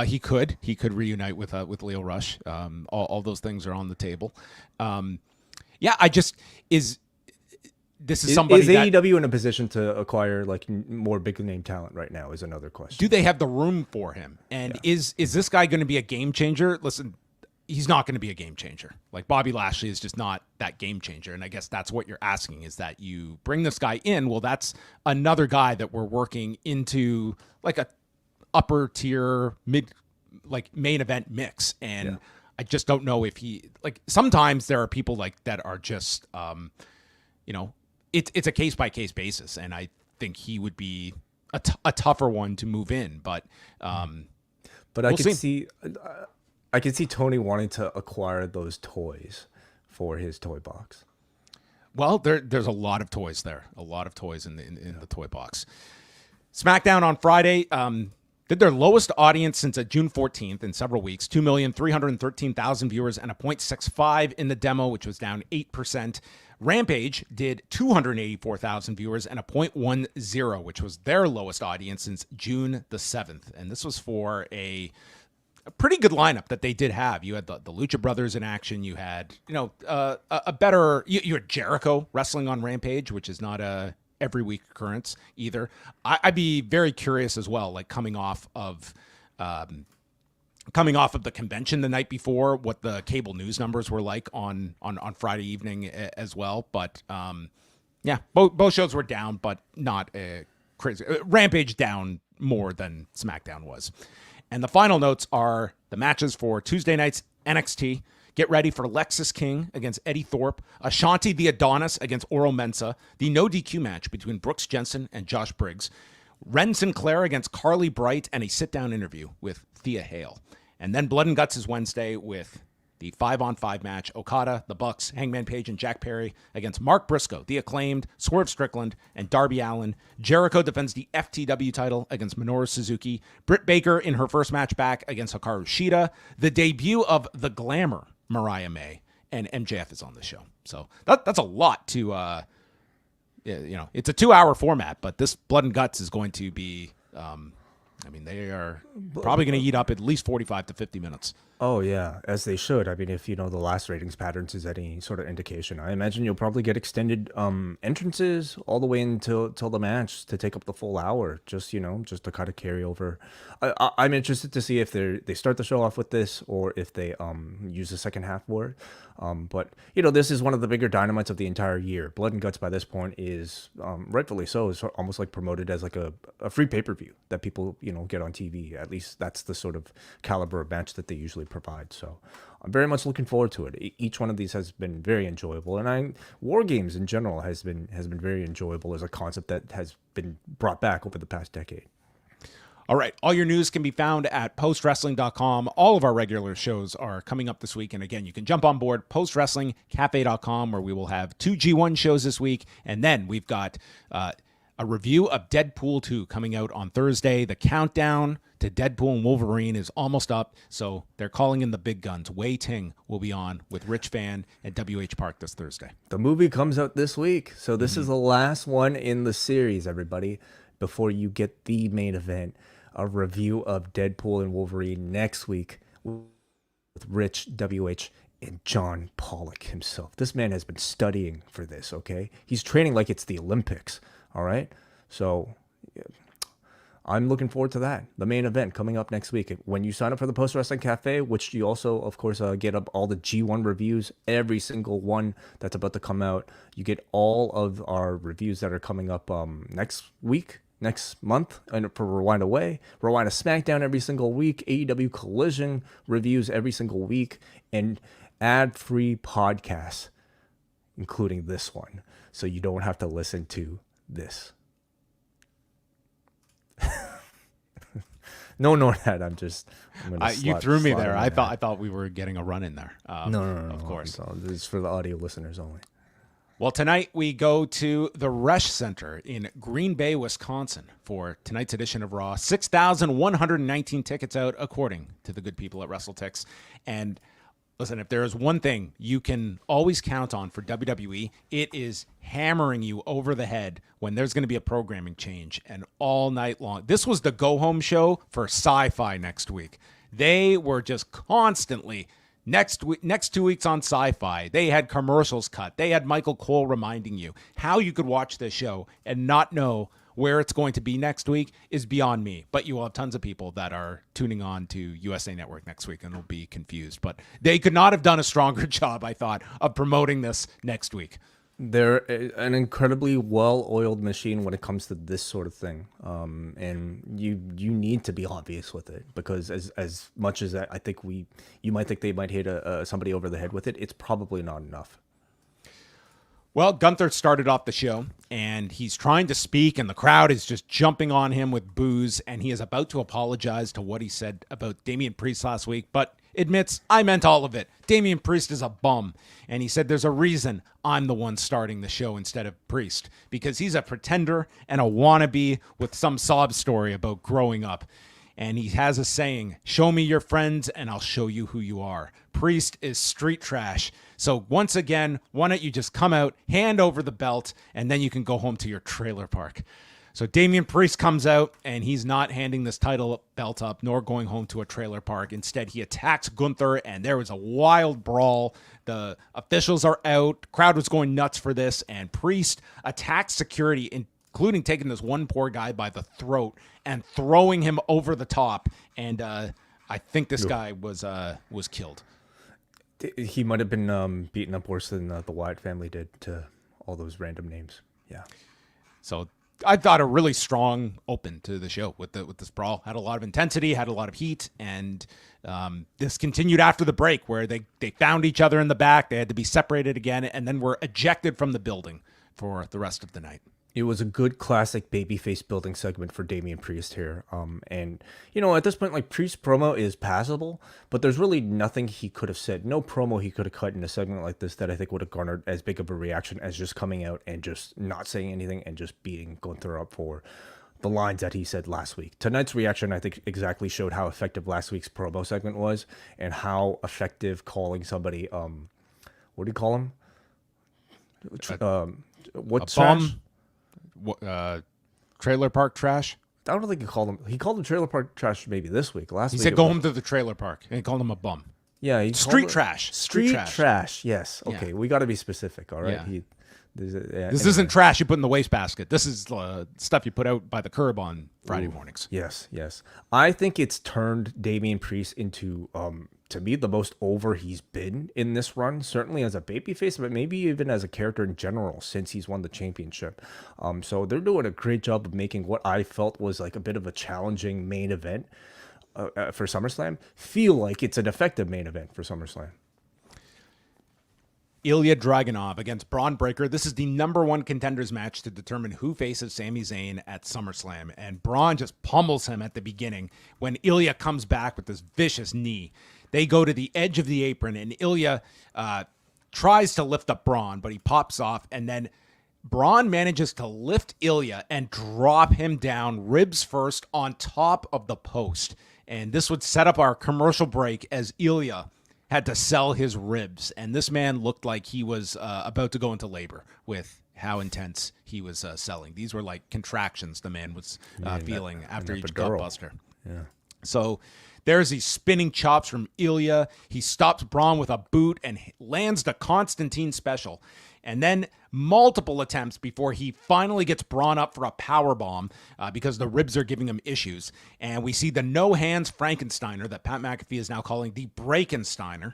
He could reunite with Lio Rush. All those things are on the table. This is somebody is that, AEW in a position to acquire like more big name talent right now is another question. Do they have the room for him? And is this guy going to be a game changer? Listen, he's not going to be a game changer. Like Bobby Lashley is just not that game changer. And I guess that's what you're asking, is that you bring this guy in. Well, that's another guy that we're working into like a upper tier main event mix. And I just don't know if sometimes there are people like that are just, it's a case by case basis. And I think he would be a tougher one to move in, but I can see Tony wanting to acquire those toys for his toy box. Well, there's a lot of toys there, a lot of toys in the toy box. SmackDown on Friday did their lowest audience since June 14th in several weeks, 2,313,000 viewers and a 0.65 in the demo, which was down 8%. Rampage did 284,000 viewers and a 0.10, which was their lowest audience since June the 7th. And this was for a pretty good lineup that they did have. You had the Lucha Brothers in action. You had, you had Jericho wrestling on Rampage, which is not a every week occurrence either. I'd be very curious as well, like coming off of the convention the night before, what the cable news numbers were like on Friday evening as well. But both shows were down, but not crazy. Rampage down more than SmackDown was. And the final notes are the matches for Tuesday night's NXT. Get ready for Lexis King against Eddie Thorpe, Ashanti the Adonis against Oro Mensah, the no DQ match between Brooks Jensen and Josh Briggs, Ren Sinclair against Carly Bright, and a sit-down interview with Thea Hale. And then Blood and Guts is Wednesday with the 5-on-5 match, Okada, the Bucks, Hangman Page, and Jack Perry against Mark Briscoe, the Acclaimed, Swerve Strickland, and Darby Allin. Jericho defends the FTW title against Minoru Suzuki. Britt Baker in her first match back against Hikaru Shida. The debut of the Glamour, Mariah May, and MJF is on the show. So that's a lot to, it's a 2-hour format, but this Blood and Guts is going to be, they are probably going to eat up at least 45 to 50 minutes. Oh yeah, as they should. I mean, if the last ratings patterns is any sort of indication, I imagine you'll probably get extended entrances all the way until till the match to take up the full hour. Just to kind of carry over. I'm interested to see if they start the show off with this or if they use the second half for it. But this is one of the bigger dynamites of the entire year. Blood and Guts by this point is rightfully so. Is almost like promoted as like a free pay-per-view that people get on TV. At least that's the sort of caliber of match that they usually provide. So I'm very much looking forward to it. Each one of these has been very enjoyable, and War Games in general has been very enjoyable as a concept that has been brought back over the past decade. All right. All your news can be found at postwrestling.com. All of our regular shows are coming up this week. And again, you can jump on board postwrestlingcafe.com, where we will have 2 G1 shows this week. And then we've got a review of Deadpool 2 coming out on Thursday. The countdown to Deadpool and Wolverine is almost up. So they're calling in the big guns. Wai Ting will be on with Rich Fan at WH Park this Thursday. The movie comes out this week. So this is the last one in the series, everybody, before you get the main event. A review of Deadpool and Wolverine next week with Rich, WH, and John Pollock himself. This man has been studying for this, okay? He's training like it's the Olympics, all right? So I'm looking forward to that. The main event coming up next week. When you sign up for the Post Wrestling Cafe, which you also, of course, get up all the G1 reviews, every single one that's about to come out. You get all of our reviews that are coming up next month, and for Rewind a SmackDown every single week, AEW Collision reviews every single week, and ad-free podcasts, including this one, so you don't have to listen to this. No, that you threw me there. I thought we were getting a run in there. No, of course. This is for the audio listeners only. Well, tonight we go to the Resch Center in Green Bay, Wisconsin for tonight's edition of Raw. 6,119 tickets out, according to the good people at WrestleTix. And listen, if there is one thing you can always count on for WWE, it is hammering you over the head when there's going to be a programming change, and all night long. This was the go-home show for Sci-Fi next week. They were just constantly... Next 2 weeks on Sci-Fi, they had commercials cut. They had Michael Cole reminding you. How you could watch this show and not know where it's going to be next week is beyond me. But you will have tons of people that are tuning on to USA Network next week and will be confused. But they could not have done a stronger job, I thought, of promoting this next week. They're an incredibly well-oiled machine when it comes to this sort of thing, and you need to be obvious with it, because as much as I think you might think they might hit somebody over the head with it, it's probably not enough. Well, Gunther started off the show, and he's trying to speak, and the crowd is just jumping on him with boos, and he is about to apologize to what he said about Damian Priest last week, but admits, I meant all of it. Damian Priest is a bum. And he said there's a reason I'm the one starting the show instead of Priest, because he's a pretender and a wannabe with some sob story about growing up. And he has a saying, show me your friends and I'll show you who you are. Priest is street trash. So once again, why don't you just come out, hand over the belt, and then you can go home to your trailer park. So Damian Priest comes out, and he's not handing this title belt up, nor going home to a trailer park. Instead, he attacks Gunther, and there was a wild brawl. The officials are out. Crowd was going nuts for this, and Priest attacks security, including taking this one poor guy by the throat and throwing him over the top. And I think this guy was killed. He might have been beaten up worse than the Wyatt family did to all those random names. Yeah. So I thought a really strong open to the show with this brawl. Had a lot of intensity, had a lot of heat, and this continued after the break where they found each other in the back. They had to be separated again, and then were ejected from the building for the rest of the night. It was a good classic babyface building segment for Damian Priest here. And, at this point, like, Priest's promo is passable, but there's really nothing he could have said. No promo he could have cut in a segment like this that I think would have garnered as big of a reaction as just coming out and just not saying anything and just beating Gunther up for the lines that he said last week. Tonight's reaction, I think, exactly showed how effective last week's promo segment was and how effective calling somebody, what do you call him? What's a bum? Trailer park trash? I don't think he called him. He called him trailer park trash maybe this week. Last He week said go home to the trailer park, and he called him a bum. Yeah, Street trash. Street trash. Yes. Okay, Yeah. we got to be specific. All right. Yeah. This Anyway. isn't trash you put in the wastebasket. This is stuff you put out by the curb on Friday mornings. Yes, yes. I think it's turned Damian Priest into, to me, the most over he's been in this run. Certainly as a babyface, but maybe even as a character in general since he's won the championship. So they're doing a great job of making what I felt was like a bit of a challenging main event for SummerSlam feel like it's an effective main event for SummerSlam. Ilja Dragunov against Bron Breakker. This is the number one contenders match to determine who faces Sami Zayn at SummerSlam. And Bron just pummels him at the beginning when Ilja comes back with this vicious knee. They go to the edge of the apron, and Ilja tries to lift up Bron, but he pops off. And then Bron manages to lift Ilja and drop him down, ribs first, on top of the post. And this would set up our commercial break as Ilja had to sell his ribs, and this man looked like he was about to go into labor with how intense he was selling. These were like contractions the man was feeling after each gutbuster. Yeah. So there's these spinning chops from Ilja. He stops Bron with a boot and lands the Constantine special. And then multiple attempts before he finally gets Bron up for a powerbomb because the ribs are giving him issues. And we see the no-hands Frankensteiner that Pat McAfee is now calling the Breakensteiner.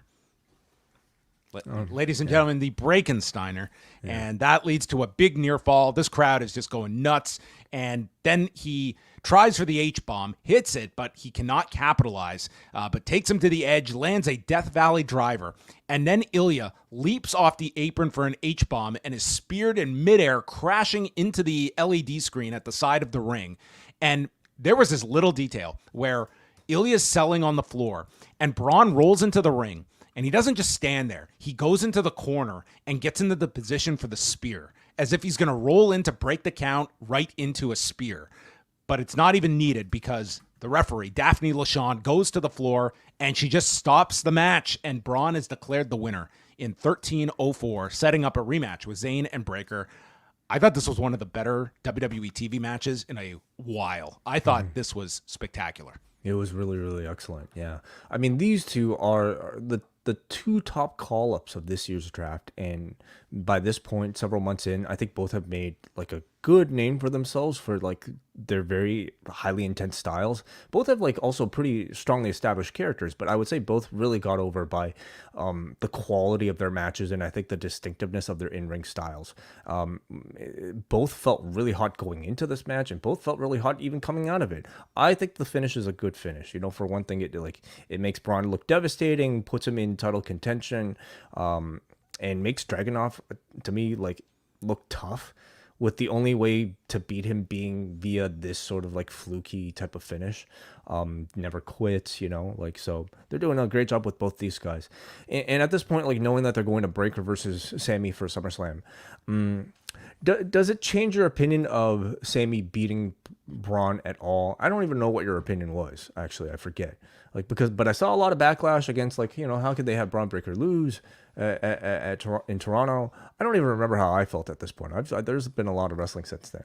Ladies and gentlemen, the Breakensteiner. Yeah. And that leads to a big near fall. This crowd is just going nuts. And then he tries for the H-bomb, hits it, but he cannot capitalize, but takes him to the edge, lands a Death Valley driver. And then Ilja leaps off the apron for an H-bomb and is speared in midair, crashing into the LED screen at the side of the ring. And there was this little detail where Ilja's selling on the floor, and Bron rolls into the ring. And he doesn't just stand there. He goes into the corner and gets into the position for the spear, as if he's going to roll in to break the count right into a spear. But it's not even needed because the referee, Daphne LaShawn, goes to the floor and she just stops the match. And Bron is declared the winner in 13:04, setting up a rematch with Zayn and Breakker. I thought this was one of the better WWE TV matches in a while. I thought this was spectacular. It was really, really excellent. Yeah. I mean, these two are the two top call-ups of this year's draft. And by this point, several months in, I think both have made like a good name for themselves for like their very highly intense styles. Both have like also pretty strongly established characters, but I would say both really got over by the quality of their matches and I think the distinctiveness of their in-ring styles. Both felt really hot going into this match and both felt really hot even coming out of it. I think the finish is a good finish. You know, for one thing, it makes Bron look devastating, puts him in title contention, and makes Dragunov, to me, like look tough, with the only way to beat him being via this sort of like fluky type of finish. Never quits, you know, like, so they're doing a great job with both these guys. And at this point, like knowing that they're going to Breakker versus Sami for SummerSlam, does it change your opinion of Sami beating Bron at all? I don't even know what your opinion was, actually. I forget. But I saw a lot of backlash against, like, you know, how could they have Bron Breakker lose in Toronto? I don't even remember how I felt at this point. There's been a lot of wrestling since then.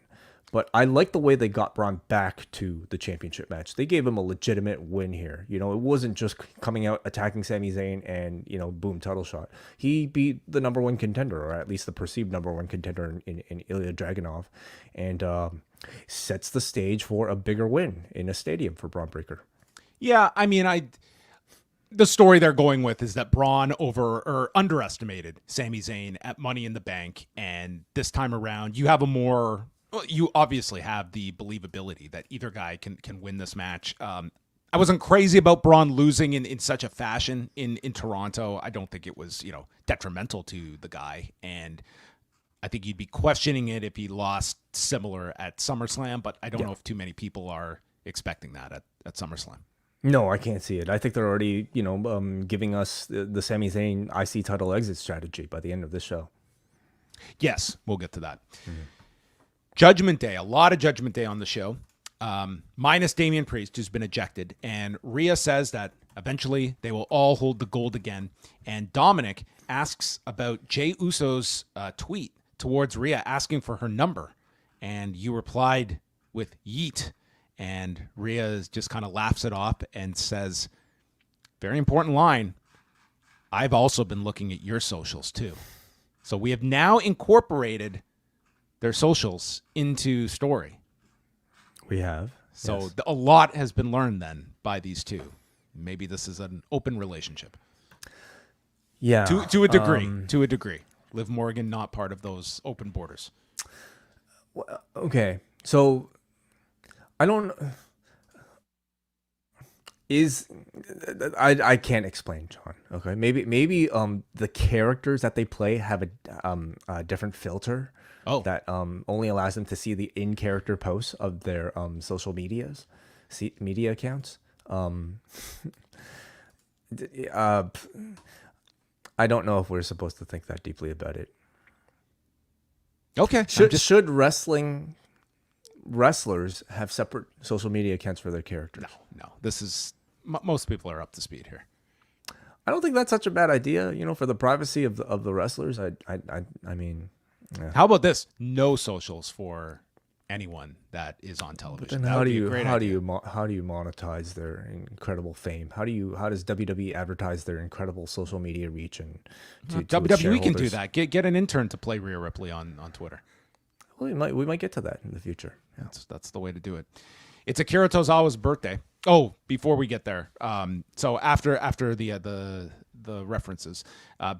But I like the way they got Bron back to the championship match. They gave him a legitimate win here. You know, it wasn't just coming out, attacking Sami Zayn and, you know, boom, title shot. He beat the number one contender, or at least the perceived number one contender in Ilja Dragunov, and sets the stage for a bigger win in a stadium for Bron Breakker. Yeah, I mean, the story they're going with is that Bron underestimated Sami Zayn at Money in the Bank, and this time around, you obviously have the believability that either guy can win this match. I wasn't crazy about Bron losing in such a fashion in Toronto. I don't think it was, you know, detrimental to the guy, and I think you'd be questioning it if he lost similar at SummerSlam, but I don't know if too many people are expecting that at SummerSlam. No, I can't see it. I think they're already, you know, giving us the Sami Zayn IC title exit strategy by the end of this show. Yes, we'll get to that. Mm-hmm. Judgment Day, a lot of Judgment Day on the show, minus Damian Priest, who's been ejected. And Rhea says that eventually they will all hold the gold again. And Dominik asks about Jey Uso's tweet towards Rhea asking for her number. And you replied with yeet. And Rhea just kind of laughs it off and says, very important line, I've also been looking at your socials too. So we have now incorporated their socials into story. We have. So yes. a lot has been learned then by these two. Maybe this is an open relationship. Yeah. To a degree. To a degree. Liv Morgan not part of those open borders. Well, okay. So I don't. I can't explain, John. Okay, maybe the characters that they play have a different filter. That only allows them to see the in character posts of their social media accounts. I don't know if we're supposed to think that deeply about it. Okay. Should wrestlers have separate social media accounts for their characters? No. This is most people are up to speed here. I don't think that's such a bad idea. For the privacy of the wrestlers. I mean, yeah. How about this? No socials for anyone that is on television. But then how do you monetize their incredible fame? How does WWE advertise their incredible social media reach and to WWE can do that. Get an intern to play Rhea Ripley on Twitter. Well, we might get to that in the future. Yeah. That's the way to do it. It's Akira Tozawa's birthday. Oh, before we get there, so after the references,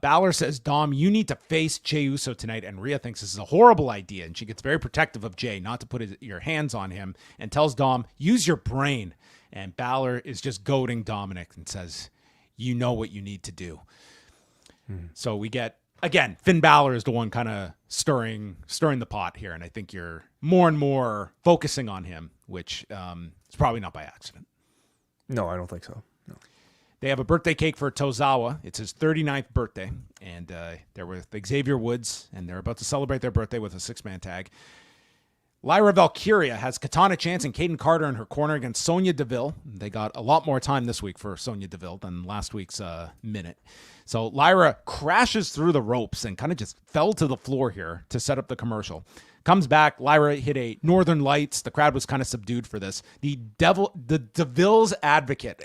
Balor says, Dom, you need to face Jey Uso tonight, and Rhea thinks this is a horrible idea, and she gets very protective of Jey, not to put your hands on him, and tells Dom, use your brain. And Balor is just goading Dominik and says, you know what you need to do. So we get, again, Finn Balor is the one kind of stirring the pot here, and I think you're more and more focusing on him, which is probably not by accident. No, I don't think so. No. They have a birthday cake for Tozawa. It's his 39th birthday, and they're with Xavier Woods, and they're about to celebrate their birthday with a 6-man tag. Lyra Valkyria has Katana Chance and Kaden Carter in her corner against Sonya Deville. They got a lot more time this week for Sonya Deville than last week's minute. So Lyra crashes through the ropes and kind of just fell to the floor here to set up the commercial. Comes back, Lyra hit a Northern Lights. The crowd was kind of subdued for this. The Deville's Advocate.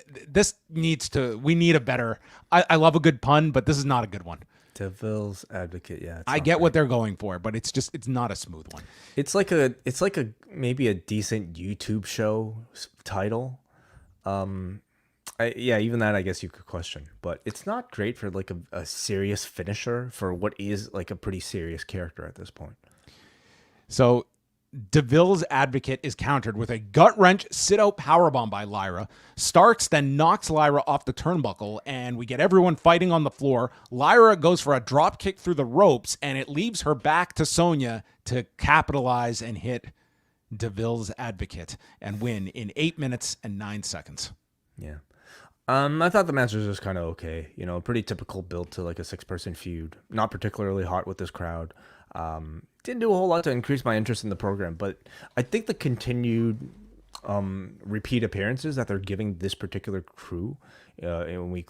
We need a better, I love a good pun, but this is not a good one. Deville's Advocate, yeah. I get what they're going for, but it's not a smooth one. It's like a maybe a decent YouTube show title. Even that I guess you could question, but it's not great for like a serious finisher for what is like a pretty serious character at this point. So Deville's Advocate is countered with a gut-wrench sit-out powerbomb by Lyra. Starks then knocks Lyra off the turnbuckle, and we get everyone fighting on the floor. Lyra goes for a drop kick through the ropes, and it leaves her back to Sonya to capitalize and hit Deville's Advocate and win in 8 minutes and 9 seconds. Yeah. I thought the match was just kind of okay. Pretty typical build to like a 6-person feud. Not particularly hot with this crowd. Didn't do a whole lot to increase my interest in the program, but I think the continued repeat appearances that they're giving this particular crew, and we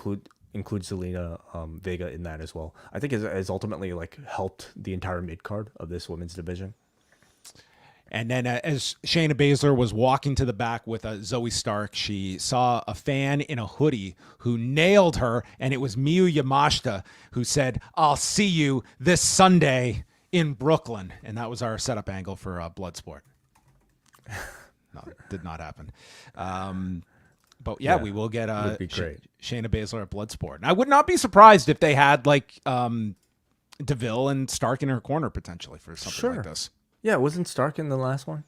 include Zelina Vega in that as well, I think has ultimately like helped the entire mid card of this women's division. And then as Shayna Baszler was walking to the back with Zoey Stark, she saw a fan in a hoodie who nailed her, and it was Miyu Yamashita who said, I'll see you this Sunday in Brooklyn. And that was our setup angle for Bloodsport. No, it did not happen. But yeah, we will get would be great. Shayna Baszler at Bloodsport. And I would not be surprised if they had like Deville and Stark in her corner potentially for something like this. Yeah, wasn't Stark in the last one?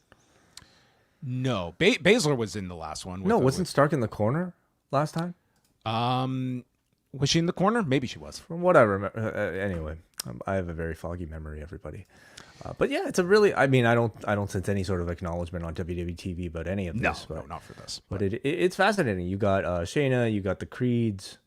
No, Baszler was in the last one. Wasn't Stark in the corner last time? Was she in the corner? Maybe she was. From what I remember. Anyway, I have a very foggy memory, everybody. But yeah, it's a really. I mean, I don't sense any sort of acknowledgement on WWE TV about any of this. No, not for this. But it's fascinating. You got Shayna, you got the Creeds.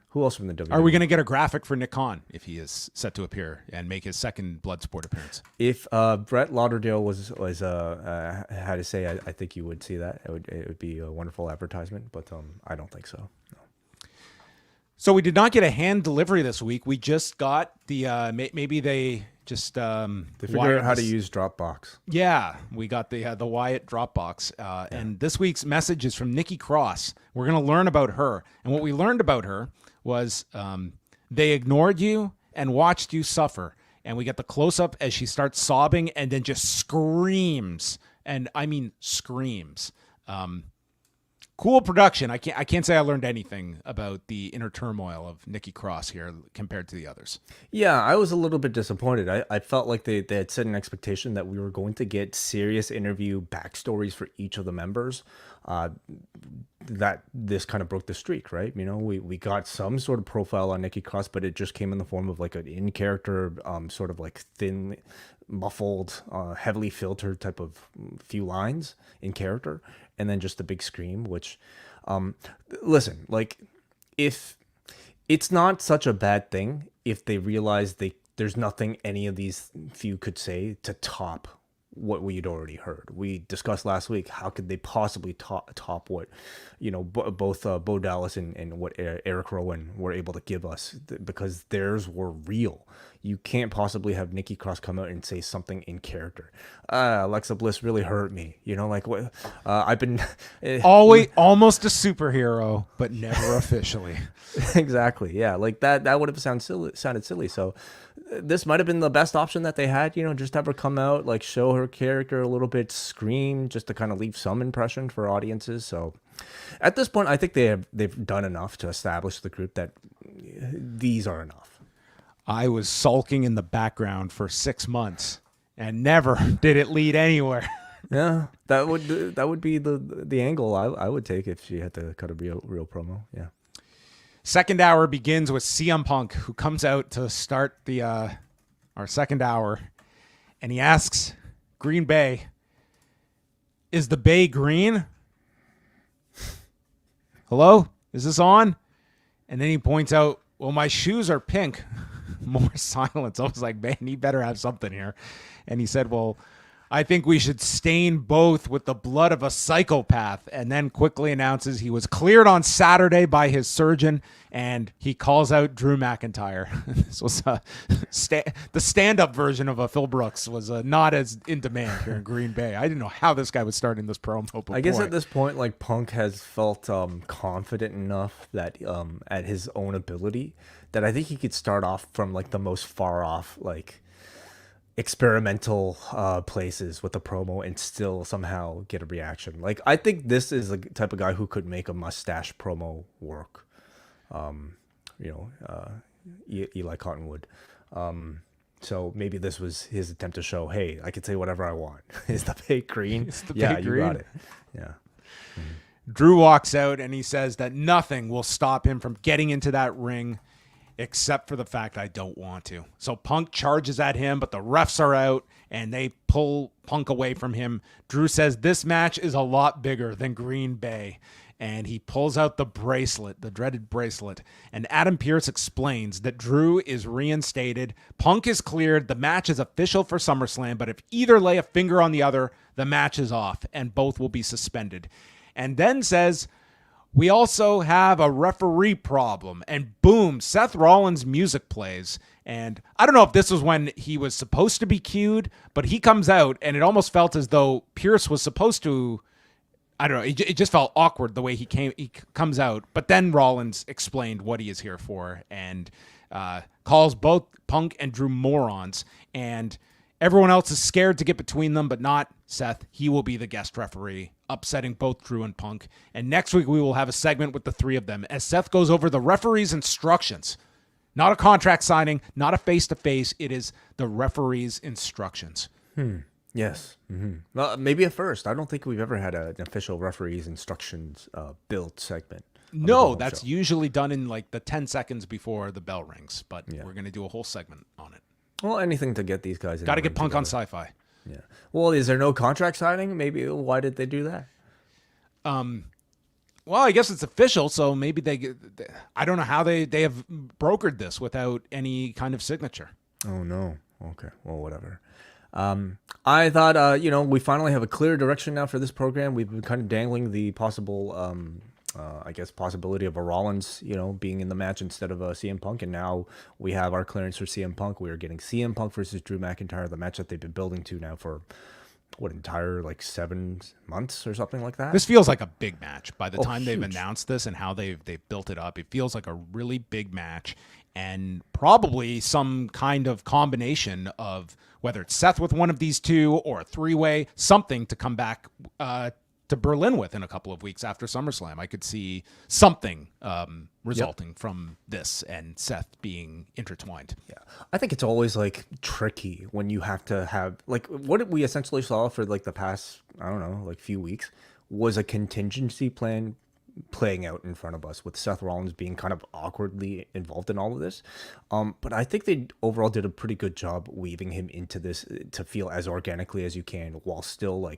Who else from the WWE? Are we going to get a graphic for Nick Khan if he is set to appear and make his second Bloodsport appearance? If Brett Lauderdale was had to say, I think you would see that. It would be a wonderful advertisement, but I don't think so. No. So we did not get a hand delivery this week. We just got the maybe they Just They figured out how to use Dropbox. Yeah, we got the Wyatt Dropbox. And this week's message is from Nikki Cross. We're going to learn about her. And what we learned about her was they ignored you and watched you suffer. And we get the close-up as she starts sobbing and then just screams. And I mean screams. Cool production. I can't say I learned anything about the inner turmoil of Nikki Cross here compared to the others. Yeah, I was a little bit disappointed. I felt like they had set an expectation that we were going to get serious interview backstories for each of the members. That this kind of broke the streak, right? You know, we got some sort of profile on Nikki Cross, but it just came in the form of like an in-character, sort of like thin, muffled, heavily filtered type of few lines in character, and then just a big scream, which, listen, like, if it's not such a bad thing if they realize there's nothing any of these few could say to top what we'd already heard. We discussed last week, how could they possibly top what, you know, both Bo Dallas and what Eric Rowan were able to give us, because theirs were real. You can't possibly have Nikki Cross come out and say something in character. Alexa Bliss really hurt me. You know, like what I've been always almost a superhero, but never officially. Exactly. Yeah. Like that would have sounded silly. So this might have been the best option that they had, you know, just have her come out, like show her character a little bit, scream, just to kind of leave some impression for audiences. So at this point, I think they've done enough to establish the group that these are enough. I was sulking in the background for 6 months and never did it lead anywhere. Yeah, that would be the angle I would take if she had to cut a real promo. Yeah. Second hour begins with CM Punk, who comes out to start the our second hour, and he asks Green Bay, "Is the Bay green? Hello? Is this on?" And then he points out, "Well, my shoes are pink." More silence. I was like, man, he better have something here. And he said, "Well, I think we should stain both with the blood of a psychopath," and then quickly announces he was cleared on Saturday by his surgeon, and he calls out Drew McIntyre. This was the stand-up version of a Phil Brooks was not as in demand here in Green Bay. I didn't know how this guy would start in this promo. I guess at this point, like, Punk has felt confident enough that at his own ability that I think he could start off from like the most far off, like, experimental places with a promo and still somehow get a reaction. Like, I think this is the type of guy who could make a mustache promo work. Eli Cottonwood. So maybe this was his attempt to show, hey, I can say whatever I want. Is the Bay green? Yeah, you got it. Yeah. Mm-hmm. Drew walks out and he says that nothing will stop him from getting into that ring except for the fact I don't want to. So Punk charges at him, but the refs are out and they pull Punk away from him. Drew says this match is a lot bigger than Green Bay. And he pulls out the bracelet, the dreaded bracelet. And Adam Pearce explains that Drew is reinstated. Punk is cleared. The match is official for SummerSlam. But if either lay a finger on the other, the match is off and both will be suspended. And then says, we also have a referee problem. And boom, Seth Rollins' music plays. And I don't know if this was when he was supposed to be cued, but he comes out and it almost felt as though Pearce was supposed to, I don't know, it just felt awkward the way he comes out. But then Rollins explained what he is here for and calls both Punk and Drew morons. And everyone else is scared to get between them, but not Seth. He will be the guest referee, upsetting both Drew and Punk. And next week we will have a segment with the three of them as Seth goes over the referee's instructions. Not a contract signing, not a face-to-face. It is the referee's instructions. Yes. Mm-hmm. Well, maybe at first. I don't think we've ever had an official referee's instructions build segment. No, that's usually done in like the 10 seconds before the bell rings. But we're going to do a whole segment on it. Well, anything to get these guys in. Got to get Punk on Sci-Fi. Yeah. Well, is there no contract signing? Maybe. Why did they do that? Well, I guess it's official, so maybe I don't know how they have brokered this without any kind of signature. Oh, no. Okay. Well, whatever. I thought, we finally have a clear direction now for this program. We've been kind of dangling the possible I guess, possibility of a Rollins, being in the match instead of CM Punk. And now we have our clearance for CM Punk. We are getting CM Punk versus Drew McIntyre, the match that they've been building to now for entire 7 months or something like that. This feels like a big match by the time huge. they've announced this and how they've built it up. It feels like a really big match, and probably some kind of combination of whether it's Seth with one of these two or a 3-way, something to come back to Berlin with in a couple of weeks after SummerSlam. I could see something resulting from this and Seth being intertwined. Yeah, I think it's always tricky when you have to have what we essentially saw for the past, I don't know, few weeks was a contingency plan playing out in front of us, with Seth Rollins being kind of awkwardly involved in all of this. But I think they overall did a pretty good job weaving him into this to feel as organically as you can, while still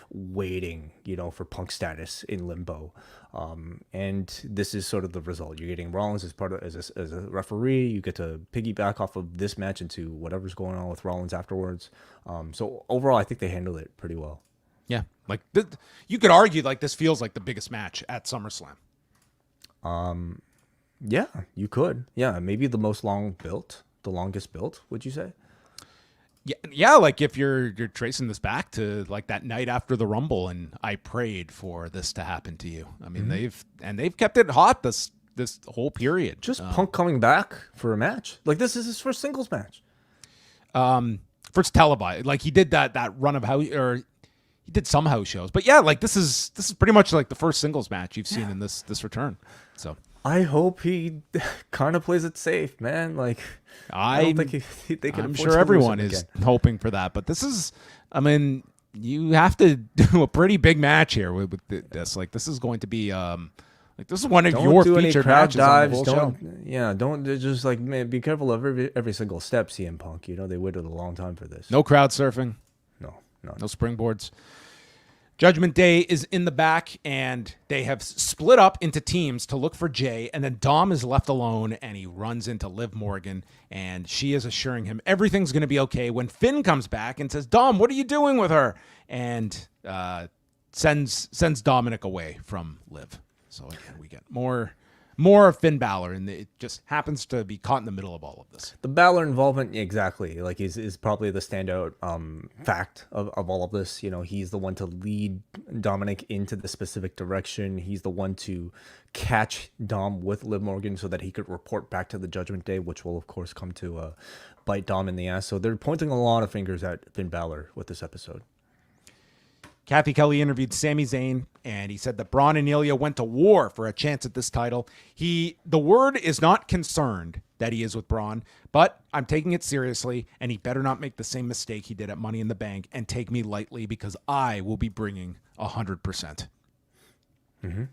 waiting, for Punk status in limbo. And this is sort of the result. You're getting Rollins as as a referee. You get to piggyback off of this match into whatever's going on with Rollins afterwards. So overall, I think they handled it pretty well. Yeah, you could argue this feels like the biggest match at SummerSlam. Yeah, you could. Yeah, maybe the longest built. Would you say? Yeah. If you're tracing this back to that night after the Rumble, and I prayed for this to happen to you. I mean, they've kept it hot this whole period. Just Punk coming back for a match. This is his first singles match. First televised. He did that run of he did some house shows, but yeah, this is pretty much the first singles match you've seen in this return. So I hope he kind of plays it safe, man. I don't think they can. I'm sure everyone is hoping for that, but this is, I mean, you have to do a pretty big match here with this. This is going to be this is one of your featured matches on the whole show. Yeah, don't just man, be careful of every single step, CM Punk. They waited a long time for this. No crowd surfing. No springboards. Judgment Day is in the back, and they have split up into teams to look for Jay, and then Dom is left alone, and he runs into Liv Morgan, and she is assuring him everything's going to be okay when Finn comes back and says, Dom, what are you doing with her? And sends Dominik away from Liv. So again, we get more of Finn Balor, and it just happens to be caught in the middle of all of this. The Balor involvement, exactly, is probably the standout fact of all of this. He's the one to lead Dominik into the specific direction. He's the one to catch Dom with Liv Morgan so that he could report back to the Judgment Day, which will, of course, come to bite Dom in the ass. So they're pointing a lot of fingers at Finn Balor with this episode. Kathy Kelly interviewed Sami Zayn, and he said that Bron and Ilja went to war for a chance at this title. The word is not concerned that he is with Bron, but I'm taking it seriously, and he better not make the same mistake he did at Money in the Bank and take me lightly, because I will be bringing 100%. Mm-hmm.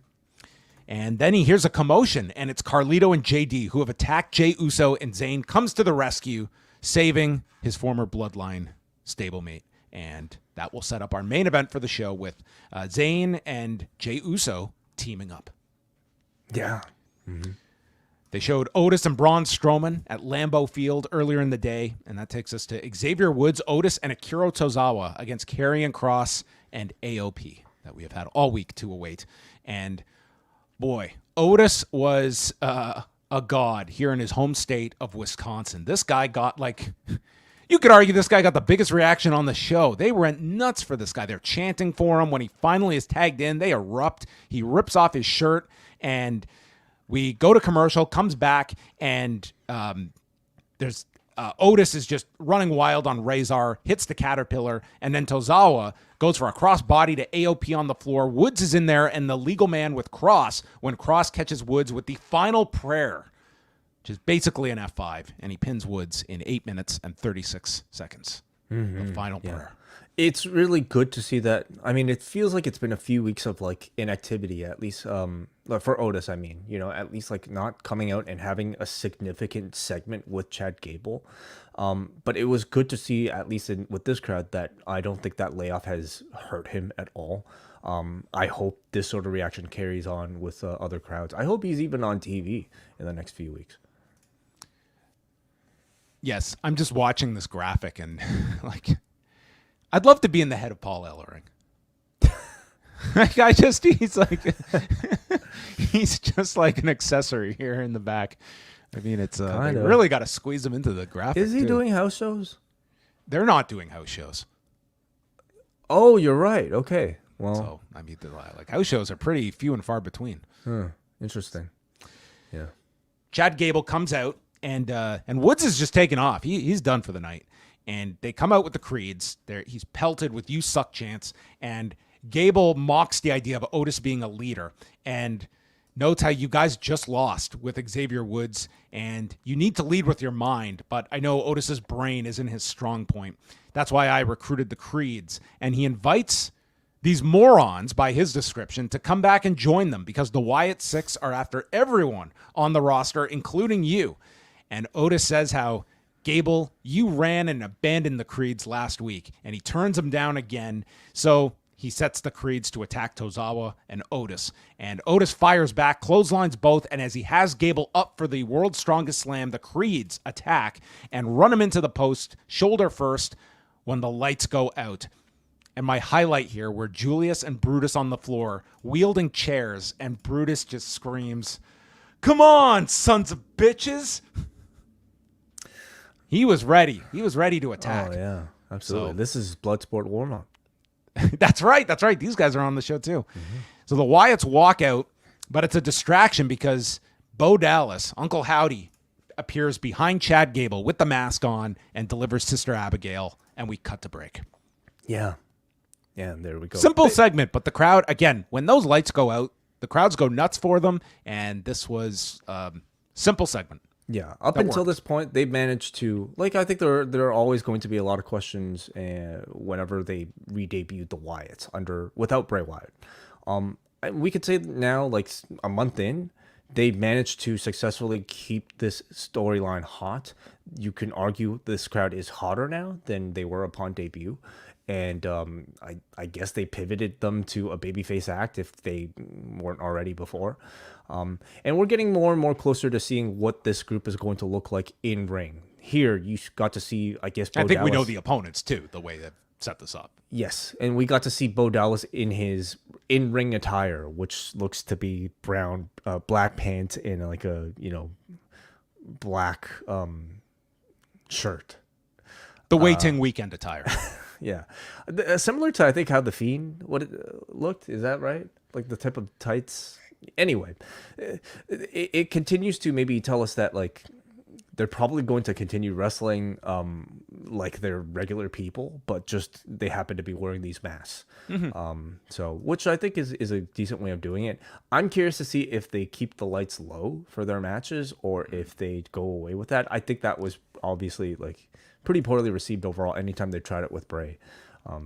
And then he hears a commotion, and it's Carlito and JD who have attacked Jey Uso, and Zayn comes to the rescue, saving his former Bloodline stablemate. And that will set up our main event for the show with Zayn and Jey Uso teaming up. Yeah. Mm-hmm. They showed Otis and Braun Strowman at Lambeau Field earlier in the day, and that takes us to Xavier Woods, Otis, and Akira Tozawa against Karrion Kross and AOP that we have had all week to await. And boy, Otis was a god here in his home state of Wisconsin. This guy got you could argue this guy got the biggest reaction on the show. They went nuts for this guy. They're chanting for him. When he finally is tagged in, they erupt. He rips off his shirt, and we go to commercial, comes back, and there's Otis is just running wild on Razor, hits the Caterpillar, and then Tozawa goes for a crossbody to AOP on the floor. Woods is in there, and the legal man with Kross, when Kross catches Woods with the final prayer, which is basically an F5, and he pins Woods in 8 minutes and 36 seconds. Mm-hmm. The final prayer. It's really good to see that. I mean, it feels like it's been a few weeks of inactivity, at least for Otis. I mean, at least not coming out and having a significant segment with Chad Gable. But it was good to see, at least with this crowd, that I don't think that layoff has hurt him at all. I hope this sort of reaction carries on with other crowds. I hope he's even on TV in the next few weeks. Yes, I'm just watching this graphic, and I'd love to be in the head of Paul Ellering. That guy he's like, he's just like an accessory here in the back. I mean, it's they really got to squeeze him into the graphic. Is he doing house shows? They're not doing house shows. Oh, you're right. Okay. Well, so I mean, like house shows are pretty few and far between. Interesting. Yeah. Chad Gable comes out, and Woods is just taking off. He's done for the night. And they come out with the creeds. He's pelted with "You suck" chants, and Gable mocks the idea of Otis being a leader and notes how you guys just lost with Xavier Woods, and you need to lead with your mind. But I know Otis's brain isn't his strong point. That's why I recruited the creeds, and he invites these morons, by his description, to come back and join them because the Wyatt Sicks are after everyone on the roster, including you. And Otis says how, Gable, you ran and abandoned the creeds last week, and he turns them down again. So he sets the creeds to attack Tozawa and Otis. And Otis fires back, clotheslines both, and as he has Gable up for the world's strongest slam, the creeds attack and run him into the post, shoulder first, when the lights go out. And my highlight here were Julius and Brutus on the floor, wielding chairs, and Brutus just screams, "Come on, sons of bitches!" He was ready. He was ready to attack. Oh, yeah. Absolutely. So, this is Bloodsport warm-up. That's right. That's right. These guys are on the show, too. Mm-hmm. So the Wyatts walk out, but it's a distraction because Bo Dallas, Uncle Howdy, appears behind Chad Gable with the mask on and delivers Sister Abigail, and we cut to break. Yeah. Yeah, there we go. Simple segment, but the crowd, again, when those lights go out, the crowds go nuts for them, and this was simple segment. Yeah, up until this point, they managed to, like, I think there are always going to be a lot of questions whenever they re-debuted the Wyatts without Bray Wyatt. We could say now, like, a month in, they managed to successfully keep this storyline hot. You can argue this crowd is hotter now than they were upon debut. And I guess they pivoted them to a babyface act if they weren't already before. And we're getting more and more closer to seeing what this group is going to look like in ring. Here, you got to see, I guess, I think we know the opponents, too, the way they've set this up. Yes, and we got to see Bo Dallas in his in-ring attire, which looks to be black pants and like a, black shirt. The Wai Ting weekend attire. Yeah. Similar to, I think, how The Fiend looked. Is that right? Like the type of tights. Anyway, it continues to maybe tell us that, like, they're probably going to continue wrestling like they're regular people, but just they happen to be wearing these masks. Mm-hmm. So, which I think is a decent way of doing it. I'm curious to see if they keep the lights low for their matches or if they go away with that. I think that was obviously, like, pretty poorly received overall anytime they tried it with Bray.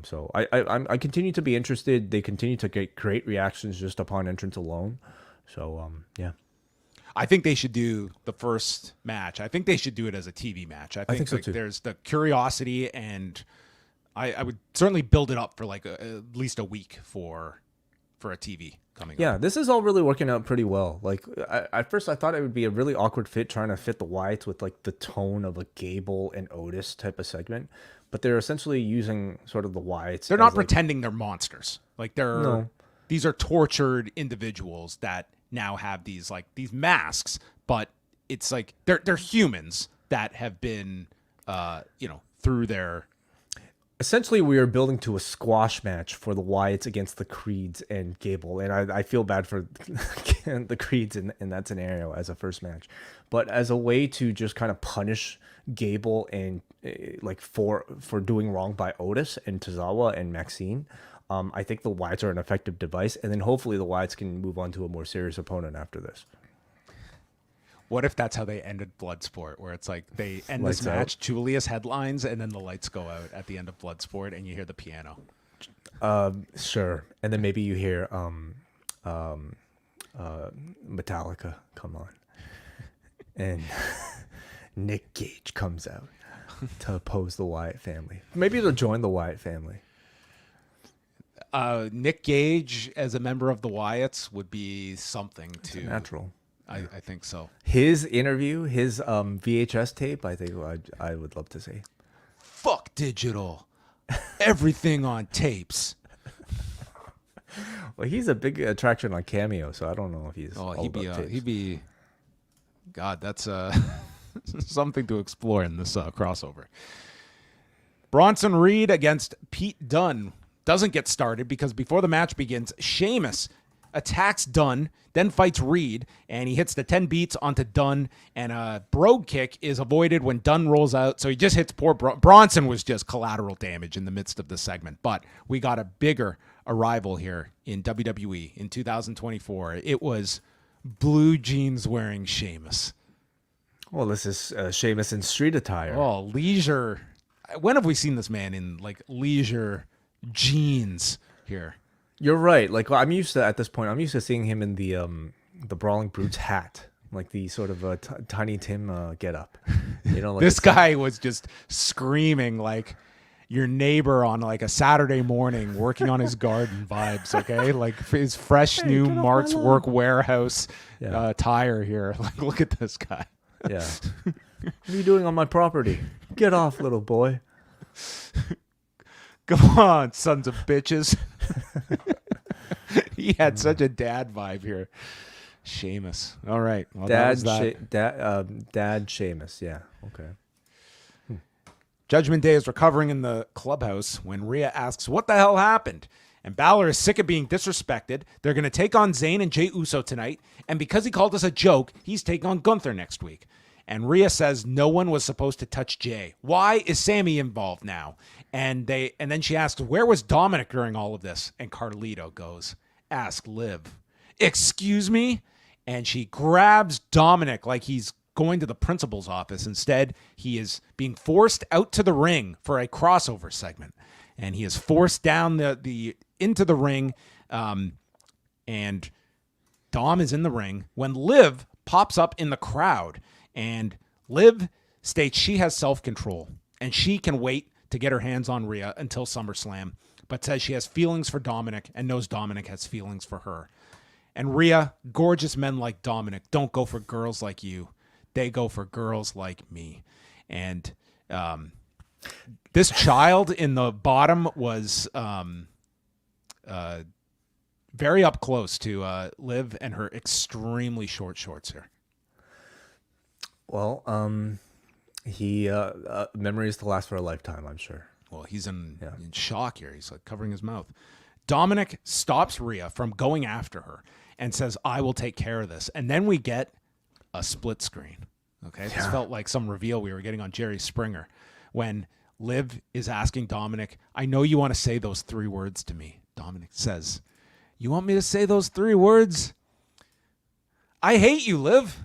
So I continue to be interested. They continue to get great reactions just upon entrance alone. So, yeah. I think they should do the first match. I think they should do it as a TV match. I think so, like, too. There's the curiosity, and I would certainly build it up for like at least a week for a TV coming up. Yeah, this is all really working out pretty well. Like, at first I thought it would be a really awkward fit trying to fit the Wyatts with like the tone of a Gable and Otis type of segment, but they're essentially using sort of the Wyatts. They're not pretending they're monsters. Like these are tortured individuals that now have these masks, but it's like they're humans that have been through their. Essentially, we are building to a squash match for the Wyatts against the Creeds and Gable, and I feel bad for the Creeds in that scenario as a first match, but as a way to just kind of punish Gable and like for doing wrong by Otis and Tozawa and Maxine. I think the Wyatts are an effective device, and then hopefully the Wyatts can move on to a more serious opponent after this. What if that's how they ended Bloodsport, where it's like they end this match, Julius headlines, and then the lights go out at the end of Bloodsport, and you hear the piano? Sure. And then maybe you hear Metallica come on. And Nick Gage comes out to oppose the Wyatt family. Maybe they'll join the Wyatt family. Nick Gage as a member of the Wyatts would be something to natural. I think so. His interview, his VHS tape, I think I would love to see. Fuck digital. Everything on tapes. Well, he's a big attraction on Cameo, so I don't know if he's. Oh, all about tapes. he'd be. God, that's something to explore in this crossover. Bronson Reed against Pete Dunne doesn't get started because before the match begins, Sheamus attacks Dunne, then fights Reed, and he hits the 10 beats onto Dunne, and a brogue kick is avoided when Dunne rolls out, so he just hits poor Bronson was just collateral damage in the midst of the segment, but we got a bigger arrival here in WWE in 2024. It was blue jeans wearing Sheamus. Well, this is Sheamus in street attire. Oh, leisure. When have we seen this man in like leisure jeans here? You're right. Like I'm used to at this point. I'm used to seeing him in the Brawling Brutes hat, like the sort of Tiny Tim get up. You know, like this guy was just screaming like your neighbor on like a Saturday morning working on his garden vibes. Okay, like his fresh new Mark's Work Warehouse tire here. Like, look at this guy. Yeah. What are you doing on my property? Get off, little boy. Come on, sons of bitches. He had such a dad vibe here. Sheamus. All right. Well, Dad Sheamus. Yeah. Okay. Judgment Day is recovering in the clubhouse when Rhea asks what the hell happened. And Balor is sick of being disrespected. They're going to take on Zayn and Jey Uso tonight. And because he called us a joke, he's taking on Gunther next week. And Rhea says no one was supposed to touch Jey. Why is Sami involved now? And then she asks, where was Dominik during all of this? And Carlito goes, ask Liv. Excuse me? And she grabs Dominik like he's going to the principal's office. Instead, he is being forced out to the ring for a crossover segment. And he is forced down into the ring. And Dom is in the ring when Liv pops up in the crowd. And Liv states she has self-control and she can wait to get her hands on Rhea until SummerSlam, but says she has feelings for Dominik and knows Dominik has feelings for her. And Rhea, gorgeous men like Dominik don't go for girls like you. They go for girls like me. And this child in the bottom was very up close to Liv and her extremely short shorts here. Well, he memories to last for a lifetime, I'm sure. Well, he's in shock here. He's like covering his mouth. Dominik stops Rhea from going after her and says, I will take care of this. And then we get a split screen. Okay. Yeah. This felt like some reveal we were getting on Jerry Springer when Liv is asking Dominik, I know you want to say those 3 words to me. Dominik says, you want me to say those 3 words? I hate you, Liv.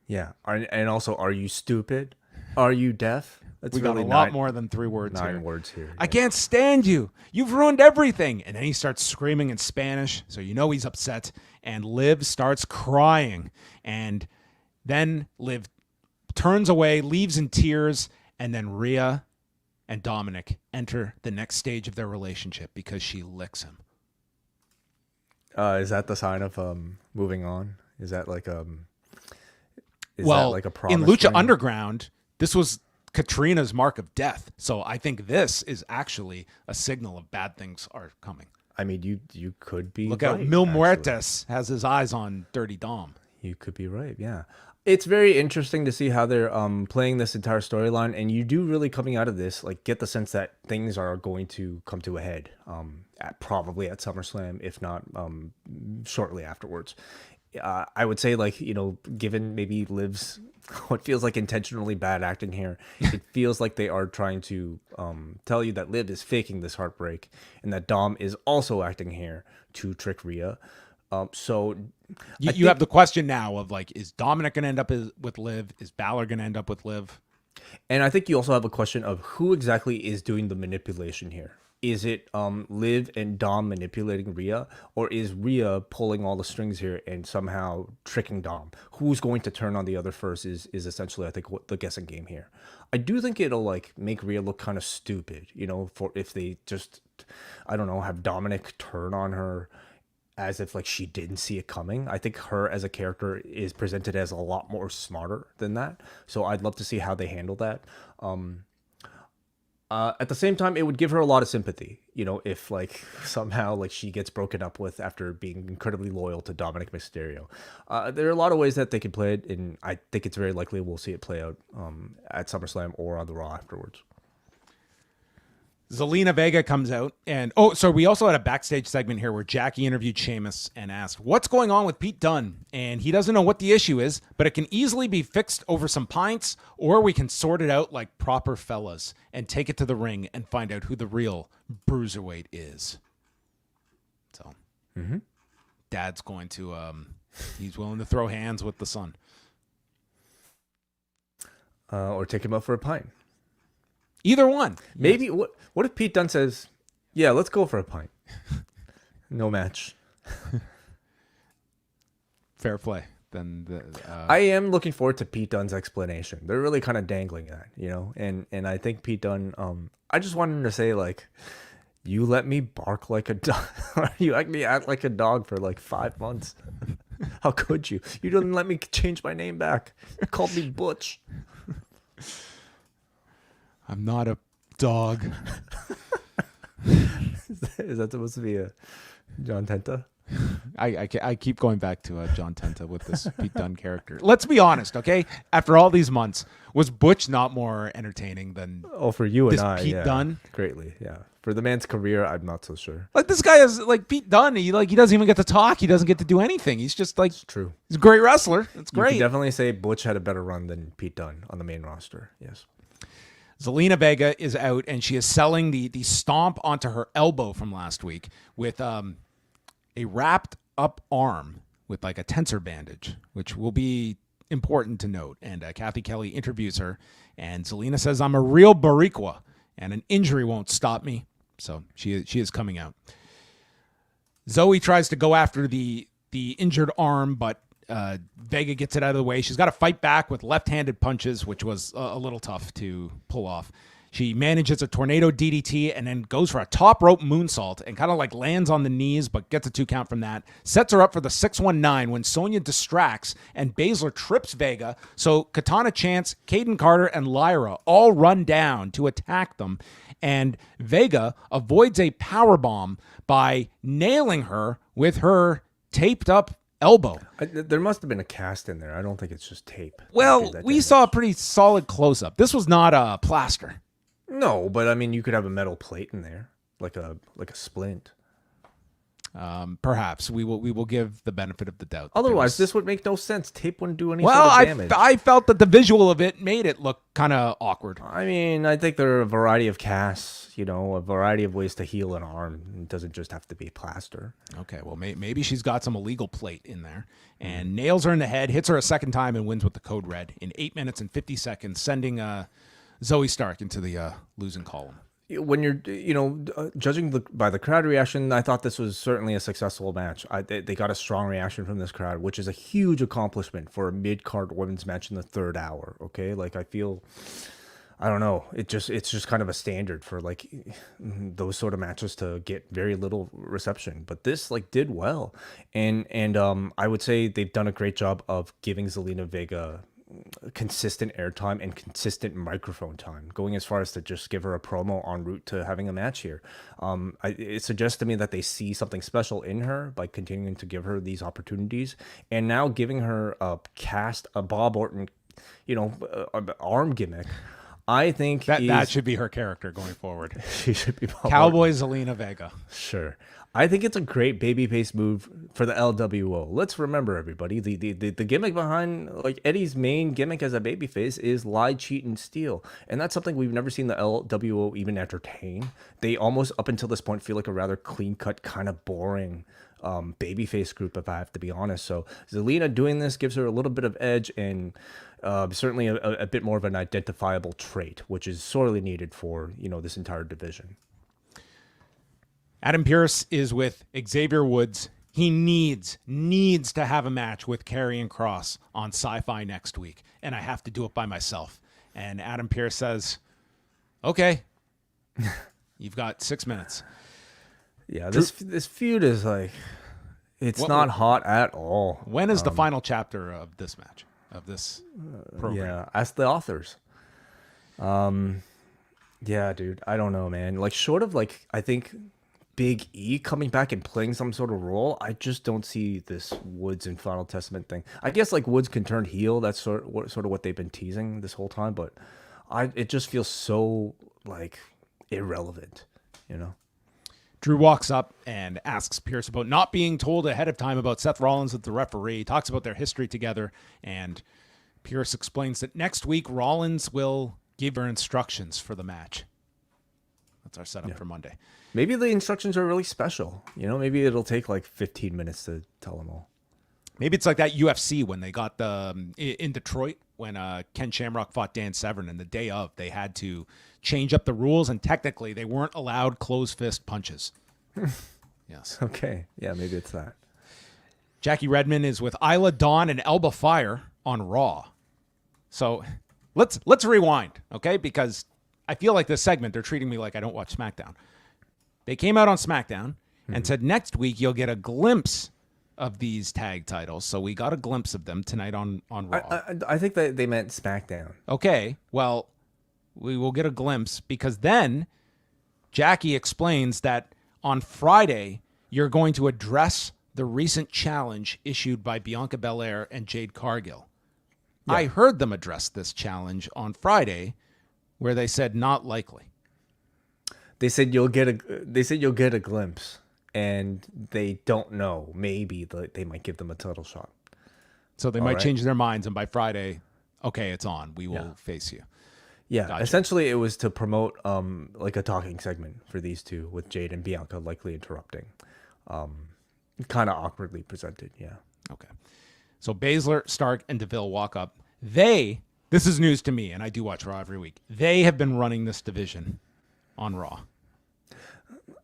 Yeah. And also, are you stupid? Are you deaf? That's we really got a lot more than 3 words 9 words here. I can't stand you. You've ruined everything. And then he starts screaming in Spanish, so you know he's upset. And Liv starts crying. And then Liv turns away, leaves in tears, and then Rhea and Dominik enter the next stage of their relationship because she licks him. Is that the sign of moving on? Is that like a promise in Lucha ring? Underground, this was Katrina's mark of death. So I think this is actually a signal of bad things are coming. I mean, you could be Look right, out, Mil Muertes has his eyes on Dirty Dom. You could be right, yeah. It's very interesting to see how they're playing this entire storyline, and you do really coming out of this like get the sense that things are going to come to a head probably at SummerSlam, if not shortly afterwards. I would say, like, you know, given maybe Liv's what feels like intentionally bad acting here, it feels like they are trying to tell you that Liv is faking this heartbreak and that Dom is also acting here to trick Rhea. So you have the question now of like, is Dominik going to end up with Liv? Is Balor going to end up with Liv? And I think you also have a question of who exactly is doing the manipulation here. Is it Liv and Dom manipulating Rhea, or is Rhea pulling all the strings here and somehow tricking Dom? Who's going to turn on the other first is essentially, I think, what the guessing game here. I do think it'll like make Rhea look kind of stupid, you know, for if they just, I don't know, have Dominik turn on her as if like she didn't see it coming. I think her as a character is presented as a lot more smarter than that. So I'd love to see how they handle that. At the same time, it would give her a lot of sympathy, if like somehow like she gets broken up with after being incredibly loyal to Dominik Mysterio. There are a lot of ways that they could play it, and I think it's very likely we'll see it play out at SummerSlam or on the Raw afterwards. Zelina Vega comes out, and so we also had a backstage segment here where Jackie interviewed Sheamus and asked, what's going on with Pete Dunne? And he doesn't know what the issue is, but it can easily be fixed over some pints, or we can sort it out like proper fellas and take it to the ring and find out who the real bruiserweight is. So, Dad's going to, he's willing to throw hands with the son. Or take him out for a pint. Either one. Maybe what if Pete Dunne says, "Yeah, let's go for a pint." No match. Fair play. Then I am looking forward to Pete Dunne's explanation. They're really kind of dangling that, and I think Pete Dunne. I just wanted him to say like, "You let me bark like a dog, or you let me act like a dog for like 5 months. How could you? You didn't let me change my name back. You called me Butch." I'm not a dog. Is that supposed to be a John Tenta? I keep going back to John Tenta with this Pete Dunne character. Let's be honest, okay? After all these months, was Butch not more entertaining than for you and this I? Pete Dunne? Greatly, yeah. For the man's career, I'm not so sure. Like this guy is like Pete Dunne. He doesn't even get to talk. He doesn't get to do anything. He's just like it's true. He's a great wrestler. It's great. You can definitely say Butch had a better run than Pete Dunne on the main roster. Yes. Zelina Vega is out, and she is selling the stomp onto her elbow from last week with a wrapped up arm with like a tensor bandage, which will be important to note. And Kathy Kelly interviews her, and Zelina says, "I'm a real Boricua, and an injury won't stop me." So she is coming out. Zoey tries to go after the injured arm, but Vega gets it out of the way. She's got to fight back with left-handed punches, which was a little tough to pull off. She manages a tornado DDT and then goes for a top rope moonsault and kind of like lands on the knees, but gets a 2 count from that. Sets her up for the 619 when Sonya distracts and Baszler trips Vega. So Katana Chance, Caden Carter, and Lyra all run down to attack them. And Vega avoids a powerbomb by nailing her with her taped up elbow. There must have been a cast in there. I don't think it's just tape. Well, we saw a pretty solid close-up. This was not a plaster. No, but I mean, you could have a metal plate in there, like a splint. Perhaps we will give the benefit of the doubt. Otherwise, this would make no sense. Tape wouldn't do any sort of damage. I felt that the visual of it made it look kind of awkward. I mean, I think there are a variety of casts, a variety of ways to heal an arm. It doesn't just have to be plaster. Okay, well, maybe she's got some illegal plate in there and nails her in the head, hits her a second time, and wins with the code red in 8 minutes and 50 seconds, sending Zoey Stark into the losing column. When you're, judging by the crowd reaction, I thought this was certainly a successful match. They got a strong reaction from this crowd, which is a huge accomplishment for a mid-card women's match in the third hour. Okay, like I don't know, it's just kind of a standard for like those sort of matches to get very little reception, but this like did well, and I would say they've done a great job of giving Zelina Vega consistent airtime and consistent microphone time, going as far as to just give her a promo en route to having a match here. It suggests to me that they see something special in her by continuing to give her these opportunities, and now giving her a Bob Orton, arm gimmick. I think that should be her character going forward. She should be Bob Cowboy Orton. Zelina Vega. Sure. I think it's a great babyface move for the LWO. Let's remember, everybody, the gimmick behind like Eddie's main gimmick as a babyface is lie, cheat, and steal, and that's something we've never seen the LWO even entertain. They almost up until this point feel like a rather clean cut, kind of boring babyface group, if I have to be honest. So Zelina doing this gives her a little bit of edge and certainly a bit more of an identifiable trait, which is sorely needed for this entire division. Adam Pearce is with Xavier Woods. He needs to have a match with Karrion Kross on Sci-Fi next week, and I have to do it by myself. And Adam Pearce says, okay, you've got 6 minutes. Yeah, this feud is like, it's not hot at all. When is the final chapter of this match, of this program? Yeah, ask the authors. Yeah, dude. I don't know, man. Like, short of like, I think Big E coming back and playing some sort of role, I just don't see this Woods and Final Testament thing. I guess like Woods can turn heel. That's sort of what they've been teasing this whole time. But it just feels so like irrelevant, you know. Drew walks up and asks Pierce about not being told ahead of time about Seth Rollins as the referee, talks about their history together, and Pierce explains that next week Rollins will give her instructions for the match. That's our setup for Monday. Maybe the instructions are really special. You know, maybe it'll take like 15 minutes to tell them all. Maybe it's like that UFC when they got in Detroit when Ken Shamrock fought Dan Severn, and the day of they had to change up the rules, and technically they weren't allowed closed fist punches. Yes. Okay. Yeah, maybe it's that. Jackie Redmond is with Isla Dawn and Elba Fire on Raw. So let's rewind, okay? Because I feel like this segment, they're treating me like I don't watch SmackDown. They came out on SmackDown and said next week you'll get a glimpse of these tag titles. So we got a glimpse of them tonight on Raw. I think that they meant SmackDown. Okay, well, we will get a glimpse because then Jackie explains that on Friday you're going to address the recent challenge issued by Bianca Belair and Jade Cargill. Yeah. I heard them address this challenge on Friday where they said not likely. They said you'll get a glimpse, and they don't know. Maybe they might give them a title shot. So they might change their minds, and by Friday, okay, it's on. We will face you. Yeah, gotcha. Essentially it was to promote like a talking segment for these two with Jade and Bianca likely interrupting. Kind of awkwardly presented, yeah. Okay. So Baszler, Stark, and Deville walk up. This is news to me, and I do watch Raw every week. They have been running this division on Raw.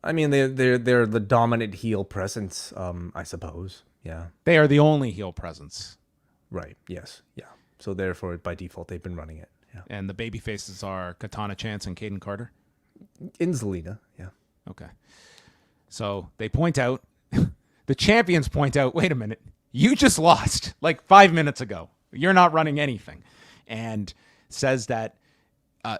I mean, they're the dominant heel presence, I suppose. Yeah. They are the only heel presence. Right. Yes. Yeah. So therefore, by default, they've been running it. Yeah. And the baby faces are Katana Chance and Caden Carter? In Zelina, yeah. Okay. So they point out, the champions point out, wait a minute, you just lost like 5 minutes ago. You're not running anything. And says that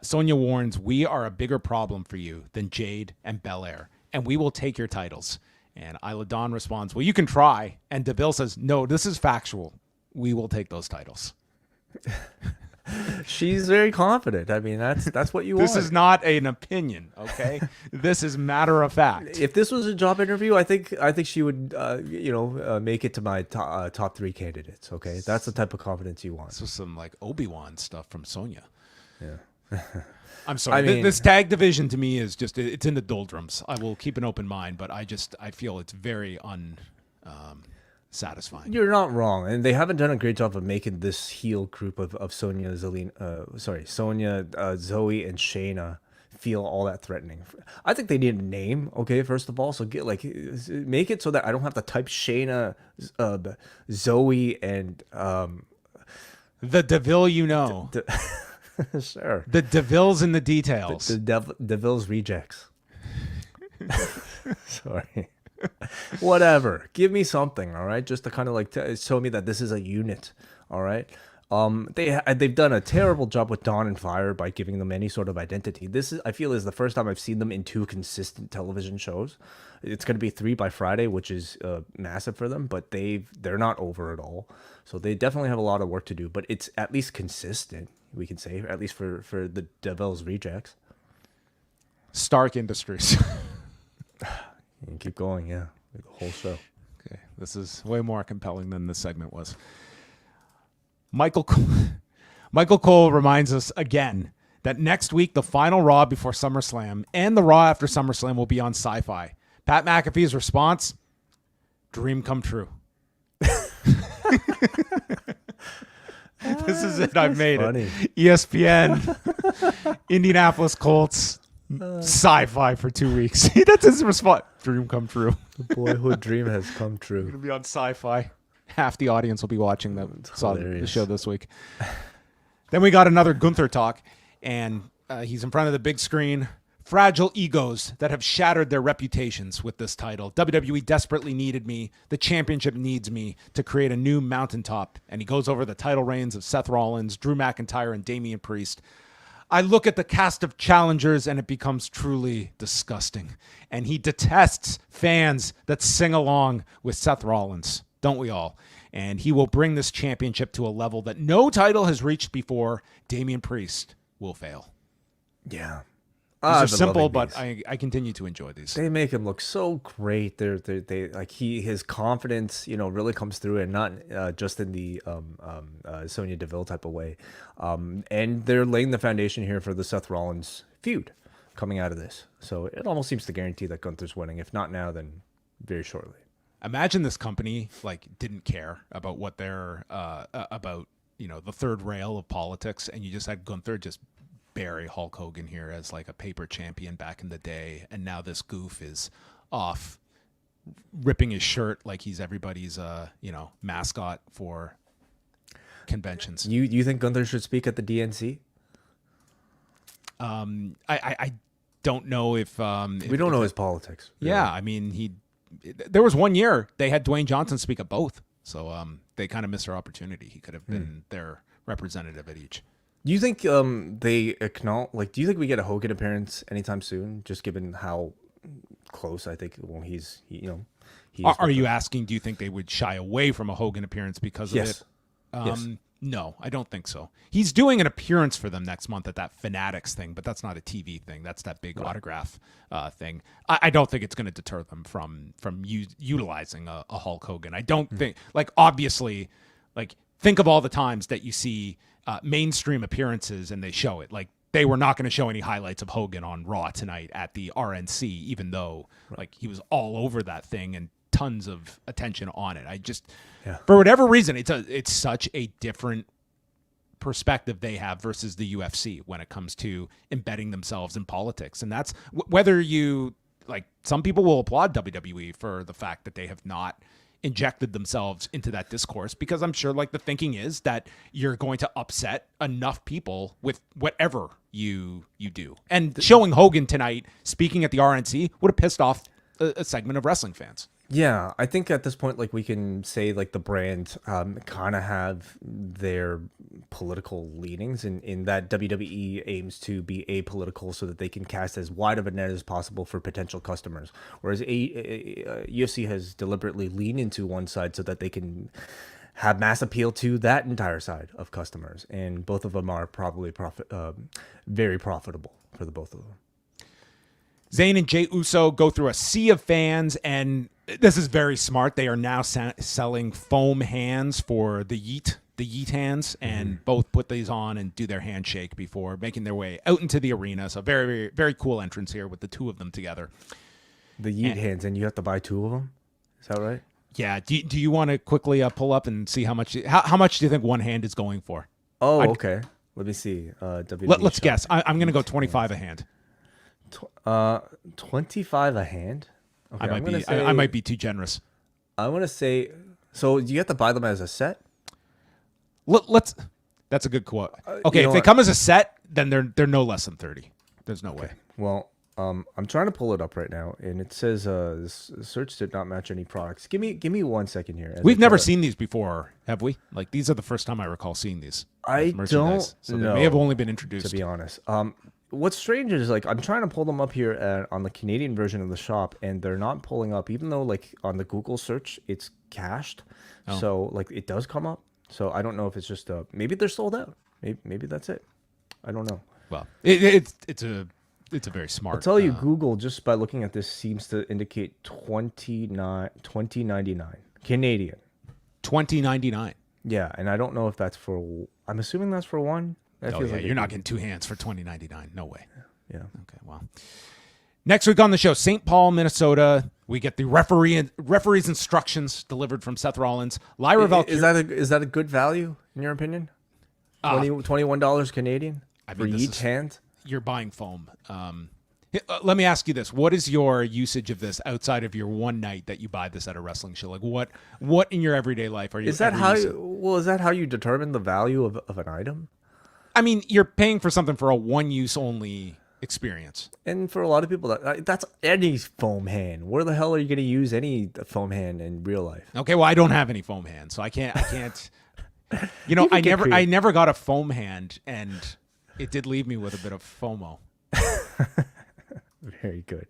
Sonya warns, we are a bigger problem for you than Jade and Belair, and we will take your titles. And Isla Dawn responds, well, you can try. And Deville says, no, this is factual. We will take those titles. She's very confident. I mean, that's what you want. This is not an opinion, okay? This is matter of fact. If this was a job interview, I think she would, make it to my top 3 candidates. Okay, that's the type of confidence you want. This was some like Obi-Wan stuff from Sonya. Yeah. I'm sorry. This tag division to me is just, it's in the doldrums. I will keep an open mind, but I feel it's very satisfying. You're not wrong, and they haven't done a great job of making this heel group of Sonya, Zoey, and Shayna feel all that threatening. I think they need a name, okay, first of all. So make it so that I don't have to type Shayna, Zoey, and the Deville, sure. The Deville's in the details. The Deville's rejects. Sorry. Whatever. Give me something, all right? Just to kind of like show me that this is a unit, all right? They've done a terrible job with Dawn and Fire by giving them any sort of identity. I feel is the first time I've seen them in 2 consistent television shows. It's going to be 3 by Friday, which is massive for them, but they're not over at all. So they definitely have a lot of work to do, but it's at least consistent, we can say, at least for the Deville's rejects. Stark Industries. You can keep going, yeah. The whole show. Okay, this is way more compelling than this segment was. Michael Cole reminds us again that next week, the final Raw before SummerSlam and the Raw after SummerSlam will be on Sci-Fi. Pat McAfee's response, dream come true. This is it. I've made it. ESPN, Indianapolis Colts, Sci-Fi for 2 weeks. That's his response. Dream come true. The boyhood dream has come true. It'll be on Sci-Fi. Half the audience will be watching the show this week. Then we got another Gunther talk, and he's in front of the big screen. Fragile egos that have shattered their reputations with this title. WWE desperately needed me. The championship needs me to create a new mountaintop. And he goes over the title reigns of Seth Rollins, Drew McIntyre, and Damian Priest. I look at the cast of challengers and it becomes truly disgusting. And he detests fans that sing along with Seth Rollins. Don't we all? And he will bring this championship to a level that no title has reached before. Damian Priest will fail. Yeah. These are simple, but I continue to enjoy these. They make him look so great. They like his confidence, really comes through, and not just in the Sonya Deville type of way. And they're laying the foundation here for the Seth Rollins feud coming out of this. So it almost seems to guarantee that Gunther's winning. If not now, then very shortly. Imagine this company didn't care about what they're about, the third rail of politics, and you just had Gunther just bury Hulk Hogan here as a paper champion back in the day, and now this goof is off ripping his shirt like he's everybody's mascot for conventions. You think Gunther should speak at the DNC? I don't know if we don't know his politics. Really. Yeah, I mean there was one year they had Dwayne Johnson speak at both, so they kind of missed their opportunity. He could have been their representative at each. Do you think they acknowledge? Do you think we get a Hogan appearance anytime soon? Just given how close I think he's. Are you asking? Do you think they would shy away from a Hogan appearance because of it? Yes. No, I don't think so. He's doing an appearance for them next month at that Fanatics thing, but that's not a TV thing. That's that big autograph thing. I don't think it's going to deter them from utilizing a Hulk Hogan. I don't think obviously think of all the times that you see mainstream appearances and they show it. They were not going to show any highlights of Hogan on Raw tonight at the RNC, even though he was all over that thing and tons of attention on it. For whatever reason, it's such a different perspective they have versus the UFC when it comes to embedding themselves in politics. And that's whether you some people will applaud WWE for the fact that they have not injected themselves into that discourse, because I'm sure the thinking is that you're going to upset enough people with whatever you do. And showing Hogan tonight speaking at the RNC would have pissed off a segment of wrestling fans. Yeah, I think at this point, we can say the brand kind of have their political leanings in that WWE aims to be apolitical so that they can cast as wide of a net as possible for potential customers. Whereas UFC has deliberately leaned into one side so that they can have mass appeal to that entire side of customers. And both of them are probably very profitable for the both of them. Zayn and Jey Uso go through a sea of fans, and this is very smart. They are now selling foam hands for the Yeet hands, and both put these on and do their handshake before making their way out into the arena. So very, very, very cool entrance here with the two of them together. The Yeet hands, and you have to buy two of them? Is that right? Yeah. Do you want to quickly pull up and see how much do you think one hand is going for? Oh, okay. Let me see. Let's guess. I'm going to go 25 a hand. 25 a hand. Okay, I might be too generous. I want to say. So you have to buy them as a set. That's a good quote. Okay, if they come as a set, then they're no less than 30. There's no way. Well, I'm trying to pull it up right now, and it says this search did not match any products. Give me 1 second here. We've never seen these before, have we? These are the first time I recall seeing these. I don't know. So they may have only been introduced. To be honest, what's strange is I'm trying to pull them up here on the Canadian version of the shop, and they're not pulling up, even though on the Google search it's cached. Oh. So it does come up. So I don't know if it's just maybe they're sold out. Maybe that's it. I don't know. Well, it's a very smart. I'll tell you, Google, just by looking at this, seems to indicate $20.99 Canadian. $20.99. Yeah, and I don't know if that's for. I'm assuming that's for one. You're not getting two hands for $20.99. No way. Yeah. Okay. Well, next week on the show, St. Paul, Minnesota. We get the referee's instructions delivered from Seth Rollins. Lyra Valkyria. Is that a good value in your opinion? $21 Canadian for each hand. You're buying foam. Let me ask you this: what is your usage of this outside of your one night that you buy this at a wrestling show? What in your everyday life are you? Is that how you determine the value of an item? I mean, you're paying for something for a one-use only experience. And for a lot of people, that's any foam hand. Where the hell are you going to use any foam hand in real life? Okay, well, I don't have any foam hands, so I can't. I never got a foam hand, and It did leave me with a bit of FOMO. Very good.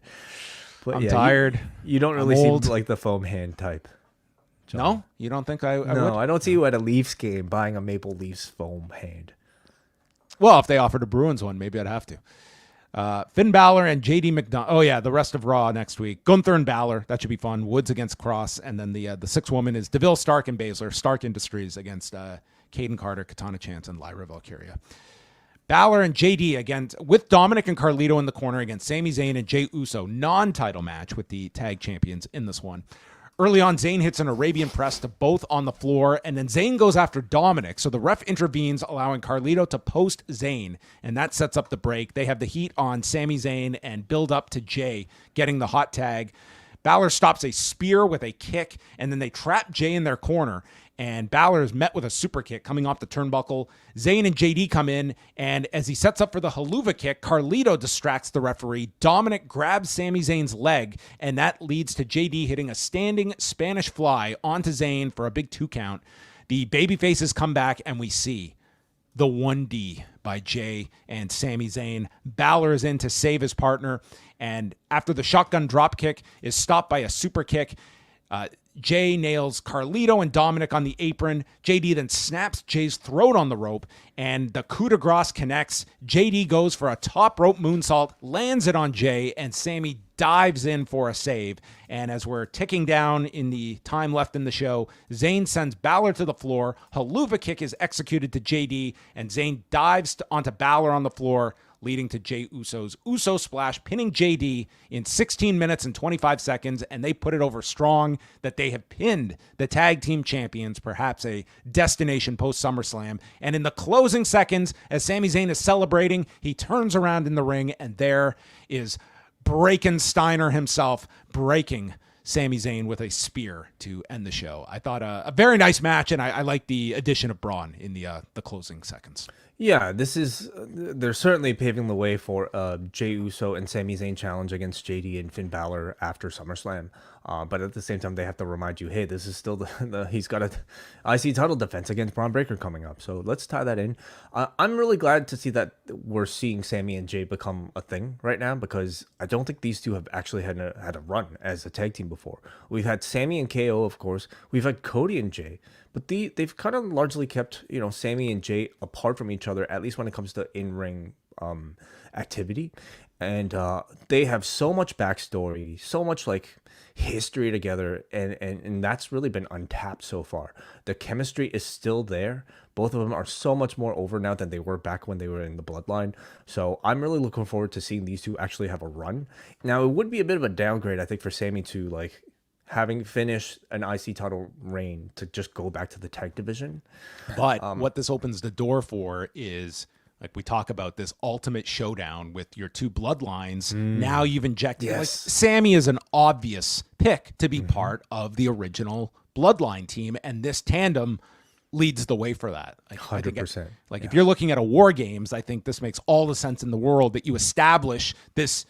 But I'm tired. You don't really seem like the foam hand type. John. No? You don't think I would? No, I don't see you at a Leafs game buying a Maple Leafs foam hand. Well, if they offered a Bruins one, maybe I'd have to. Finn Balor and JD McDonagh. Oh, yeah, the rest of Raw next week. Gunther and Balor. That should be fun. Woods against Cross. And then the sixth woman is Deville, Stark, and Baszler. Stark Industries against Caden Carter, Katana Chance, and Lyra Valkyria. Balor and JD again with Dominik and Carlito in the corner against Sami Zayn and Jey Uso. Non-title match with the tag champions in this one. Early on, Zayn hits an Arabian press to both on the floor, and then Zayn goes after Dominik, so the ref intervenes, allowing Carlito to post Zayn, and that sets up the break. They have the heat on Sami Zayn and build up to Jey getting the hot tag. Balor stops a spear with a kick, and then they trap Jey in their corner, and Balor is met with a super kick coming off the turnbuckle. Zayn and JD come in, and as he sets up for the haluva kick, Carlito distracts the referee. Dominik grabs Sami Zayn's leg, and that leads to JD hitting a standing Spanish fly onto Zayn for a big 2 count. The babyfaces come back, and we see the 1D by Jey and Sami Zayn. Balor is in to save his partner, and after the shotgun dropkick is stopped by a super kick, Jey nails Carlito and Dominik on the apron. JD then snaps Jey's throat on the rope, and the coup de grace connects. JD goes for a top rope moonsault, lands it on Jey, and Sami dives in for a save. And as we're ticking down in the time left in the show, Zayn sends Balor to the floor. Haluva kick is executed to JD, and Zayn dives onto Balor on the floor, leading to Jey Uso's Uso Splash, pinning JD in 16 minutes and 25 seconds, and they put it over strong that they have pinned the tag team champions, perhaps a destination post-SummerSlam. And in the closing seconds, as Sami Zayn is celebrating, he turns around in the ring, and there is Breakensteiner himself breaking Sami Zayn with a spear to end the show. I thought a very nice match, and I like the addition of Bron in the closing seconds. Yeah, they're certainly paving the way for Jey Uso and Sami Zayn challenge against JD and Finn Balor after SummerSlam. But at the same time, they have to remind you, hey, this is still he's got a IC title defense against Bron Breakker coming up. So let's tie that in. I'm really glad to see that we're seeing Sami and Jey become a thing right now, because I don't think these two have actually had a run as a tag team before. We've had Sami and KO, of course. We've had Cody and Jey. But they've kind of largely kept, Sami and Jey apart from each other, at least when it comes to in-ring activity. And they have so much backstory, so much history together, and that's really been untapped so far. The chemistry is still there. Both of them are so much more over now than they were back when they were in the Bloodline. So I'm really looking forward to seeing these two actually have a run. Now, it would be a bit of a downgrade, I think, for Sami to having finished an IC title reign to just go back to the tag division. But what this opens the door for is, we talk about this ultimate showdown with your two bloodlines. Now you've injected, Sami is an obvious pick to be part of the original bloodline team, and this tandem leads the way for that. 100%. If you're looking at a War Games, I think this makes all the sense in the world that you establish this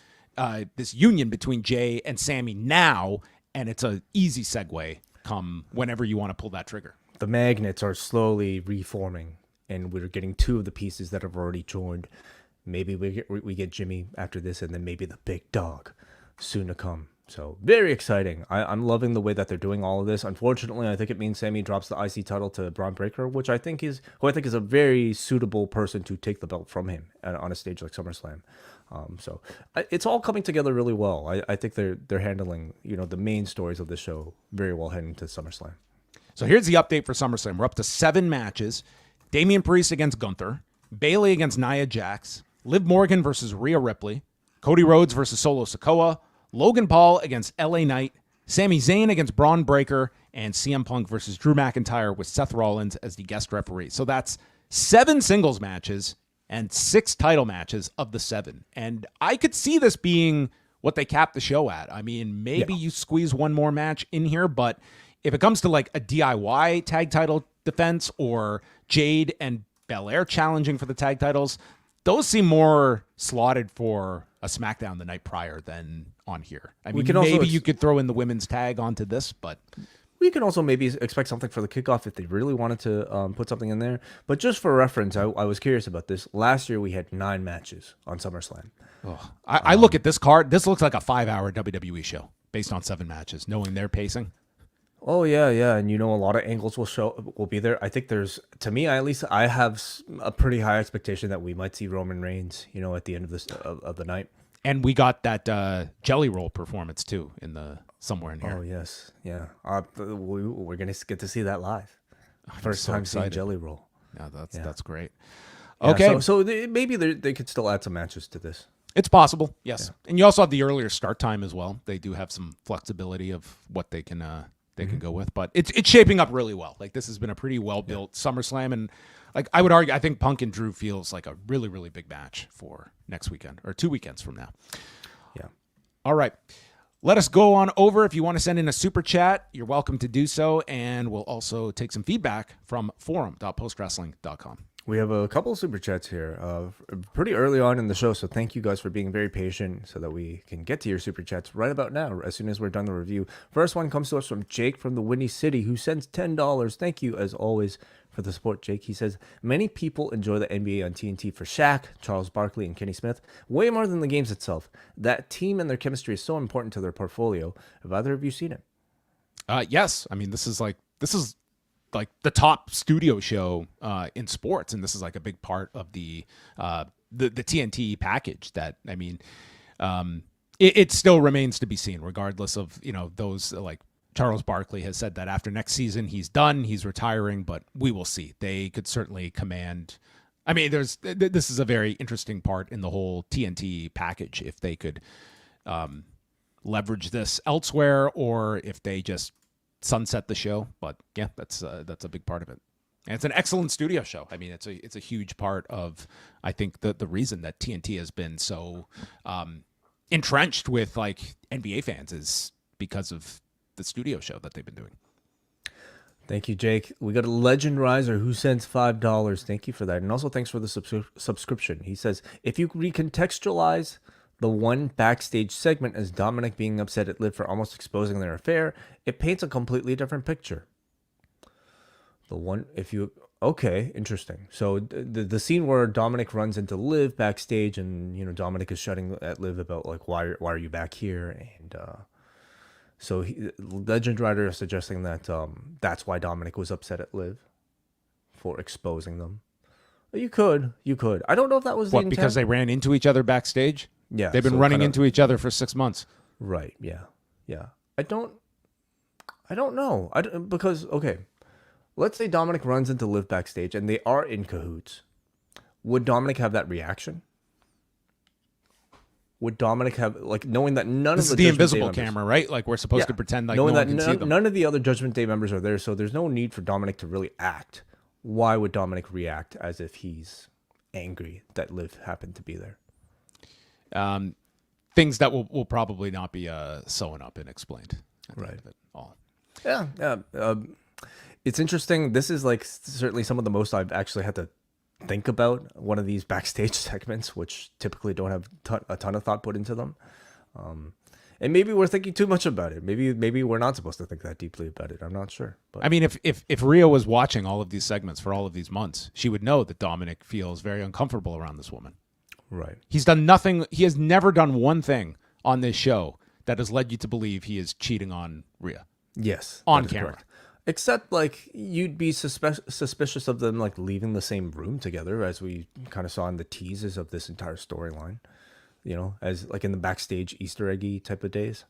union between Jey and Sami now, and it's an easy segue come whenever you want to pull that trigger. The magnets are slowly reforming, and we're getting two of the pieces that have already joined. Maybe we get Jimmy after this, and then maybe the big dog soon to come. So very exciting. I'm loving the way that they're doing all of this. Unfortunately, I think it means Sami drops the IC title to Bron Breakker, who I think is a very suitable person to take the belt from him on a stage like SummerSlam. So it's all coming together really well. I think they're handling the main stories of the show very well heading to SummerSlam. So here's the update for SummerSlam. We're up to 7 matches. Damian Priest against Gunther, Bayley against Nia Jax, Liv Morgan versus Rhea Ripley, Cody Rhodes versus Solo Sikoa, Logan Paul against LA Knight, Sami Zayn against Bron Breakker, and CM Punk versus Drew McIntyre with Seth Rollins as the guest referee. So that's 7 singles matches and 6 title matches of the 7. And I could see this being what they cap the show at. I mean, maybe you squeeze one more match in here, but if it comes to a DIY tag title defense or Jade and Belair challenging for the tag titles, those seem more slotted for a SmackDown the night prior than on here. I mean, maybe you could throw in the women's tag onto this, but we can also maybe expect something for the kickoff if they really wanted to put something in there. But just for reference, I was curious about this. Last year we had 9 matches on SummerSlam. Oh, I look at this card. This looks like a 5-hour WWE show based on 7 matches, knowing their pacing. Oh yeah, and a lot of angles will be there. I think to me at least, I have a pretty high expectation that we might see Roman Reigns, at the end of the night. And we got that Jelly Roll performance too somewhere in here. Oh yes, yeah. We're gonna get to see that live. First so time excited. seeing Jelly Roll. Yeah, that's great. Yeah, Okay, so maybe they could still add some matches to this. it's possible. Yes, and you also have the earlier start time as well. They do have some flexibility of what they can go with, but it's shaping up really well. Like, this has been a pretty well built SummerSlam, and like I would argue, I think Punk and Drew feels like a really, really big match for next weekend or 2 weekends from now. Yeah. All right. Let us go on over. If you want to send in a super chat, you're welcome to do so. And we'll also take some feedback from forum.postwrestling.com. We have a couple of super chats here pretty early on in the show, so thank you guys for being very patient so that we can get to your super chats right about now, as soon as we're done the review. First one comes to us from Jake from the Windy City, who sends $10. Thank you, as always, for the support, Jake. He says, many people enjoy the NBA on TNT for Shaq, Charles Barkley, and Kenny Smith, way more than the games itself. That team and their chemistry is so important to their portfolio. Have either of you seen it? Yes. I mean, this is like the top studio show in sports, and this is like a big part of the TNT package. That, I mean, it still remains to be seen, regardless of those, like Charles Barkley has said that after next season he's done, he's retiring, but we will see. They could certainly command. I mean, this is a very interesting part in the whole TNT package, if they could leverage this elsewhere, or if they just sunset the show. But yeah, that's a big part of it, and it's an excellent studio show. I mean, it's a huge part of, I think, the reason that TNT has been so entrenched with like NBA fans is because of the studio show that they've been doing. Thank you, Jake. We got a Legend Riser who sends $5. Thank you for that, and also thanks for the subscription. He says, if you recontextualize the one backstage segment as Dominik being upset at Liv for almost exposing their affair, it paints a completely different picture. Okay, interesting. So the scene where Dominik runs into Liv backstage, and Dominik is shouting at Liv about like why are you back here, and so Legend Rider is suggesting that that's why Dominik was upset at Liv for exposing them. You could. I don't know if that was the intent. Because they ran into each other backstage. Yeah, they've been running into each other for 6 months. Right. Yeah. I don't know. Because okay, let's say Dominik runs into Liv backstage and they are in cahoots. Would Dominik have that reaction? Would Dominik have, like, knowing that none this of the is the invisible camera, right? Like, we're supposed to pretend like knowing no one that can see them. None of the other Judgment Day members are there, so there's no need for Dominik to really act. Why would Dominik react as if he's angry that Liv happened to be there? Things that will probably not be sewn up and explained. Right. All. Yeah. It's interesting. This is like certainly some of the most I've actually had to think about one of these backstage segments, which typically don't have a ton of thought put into them. And maybe we're thinking too much about it. Maybe we're not supposed to think that deeply about it. I'm not sure. But I mean, if Rhea was watching all of these segments for all of these months, she would know that Dominik feels very uncomfortable around this woman. Right. He's done nothing. He has never done one thing on this show that has led you to believe he is cheating on Rhea. Yes. On camera. Correct. Except, like, you'd be suspicious of them, like, leaving the same room together, as we kind of saw in the teases of this entire storyline. As, like, in the backstage Easter eggy type of days.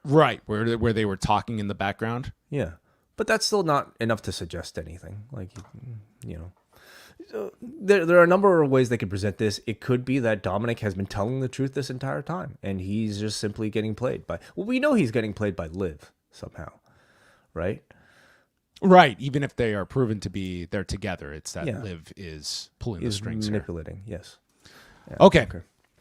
Right, where they were talking in the background. Yeah. But that's still not enough to suggest anything. Like, There are a number of ways they could present this. It could be that Dominik has been telling the truth this entire time, and he's just simply getting played by... Well, we know he's getting played by Liv somehow. Right? Right. Even if they are proven to be there together, it's that Liv is pulling the strings manipulating, here. Yes. Yeah, okay.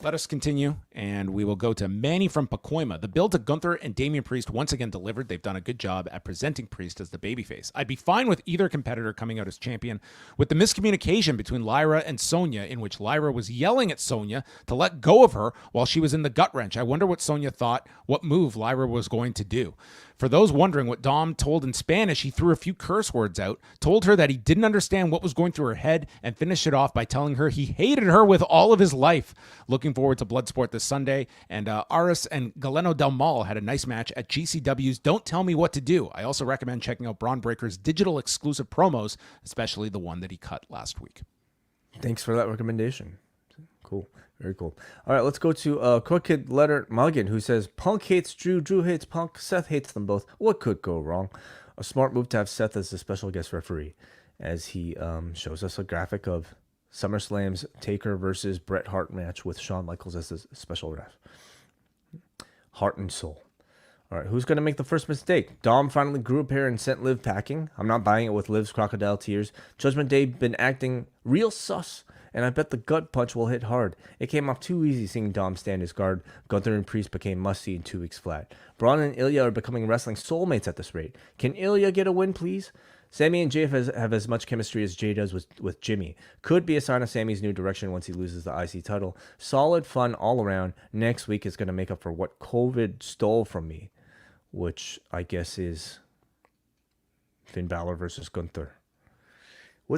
Let us continue, and we will go to Manny from Pacoima. The build to Gunther and Damian Priest once again delivered. They've done a good job at presenting Priest as the babyface. I'd be fine with either competitor coming out as champion. With the miscommunication between Lyra and Sonya, in which Lyra was yelling at Sonya to let go of her while she was in the gut wrench, I wonder what Sonya thought, what move Lyra was going to do. For those wondering what Dom told in Spanish, he threw a few curse words out, told her that he didn't understand what was going through her head, and finished it off by telling her he hated her with all of his life. Looking forward to Bloodsport this Sunday. And Aris and Galeno Del Mal had a nice match at GCW's Don't Tell Me What to Do. I also recommend checking out Braun Breaker's digital exclusive promos, especially the one that he cut last week. Thanks for that recommendation. Cool. Very cool. All right, let's go to Crooked Letter Mulligan, who says, Punk hates Drew, Drew hates Punk, Seth hates them both. What could go wrong? A smart move to have Seth as the special guest referee, as he shows us a graphic of SummerSlam's Taker versus Bret Hart match with Shawn Michaels as the special ref. Heart and soul. All right, who's going to make the first mistake? Dom finally grew a pair and sent Liv packing. I'm not buying it with Liv's crocodile tears. Judgment Day been acting real sus, and I bet the gut punch will hit hard. It came off too easy seeing Dom stand his guard. Gunther and Priest became must-see in 2 weeks flat. Bron and Ilja are becoming wrestling soulmates at this rate. Can Ilja get a win, please? Sami and Jey have as much chemistry as Jey does with Jimmy. Could be a sign of Sami's new direction once he loses the IC title. Solid fun all around. Next week is going to make up for what COVID stole from me, which I guess is Finn Balor versus Gunther.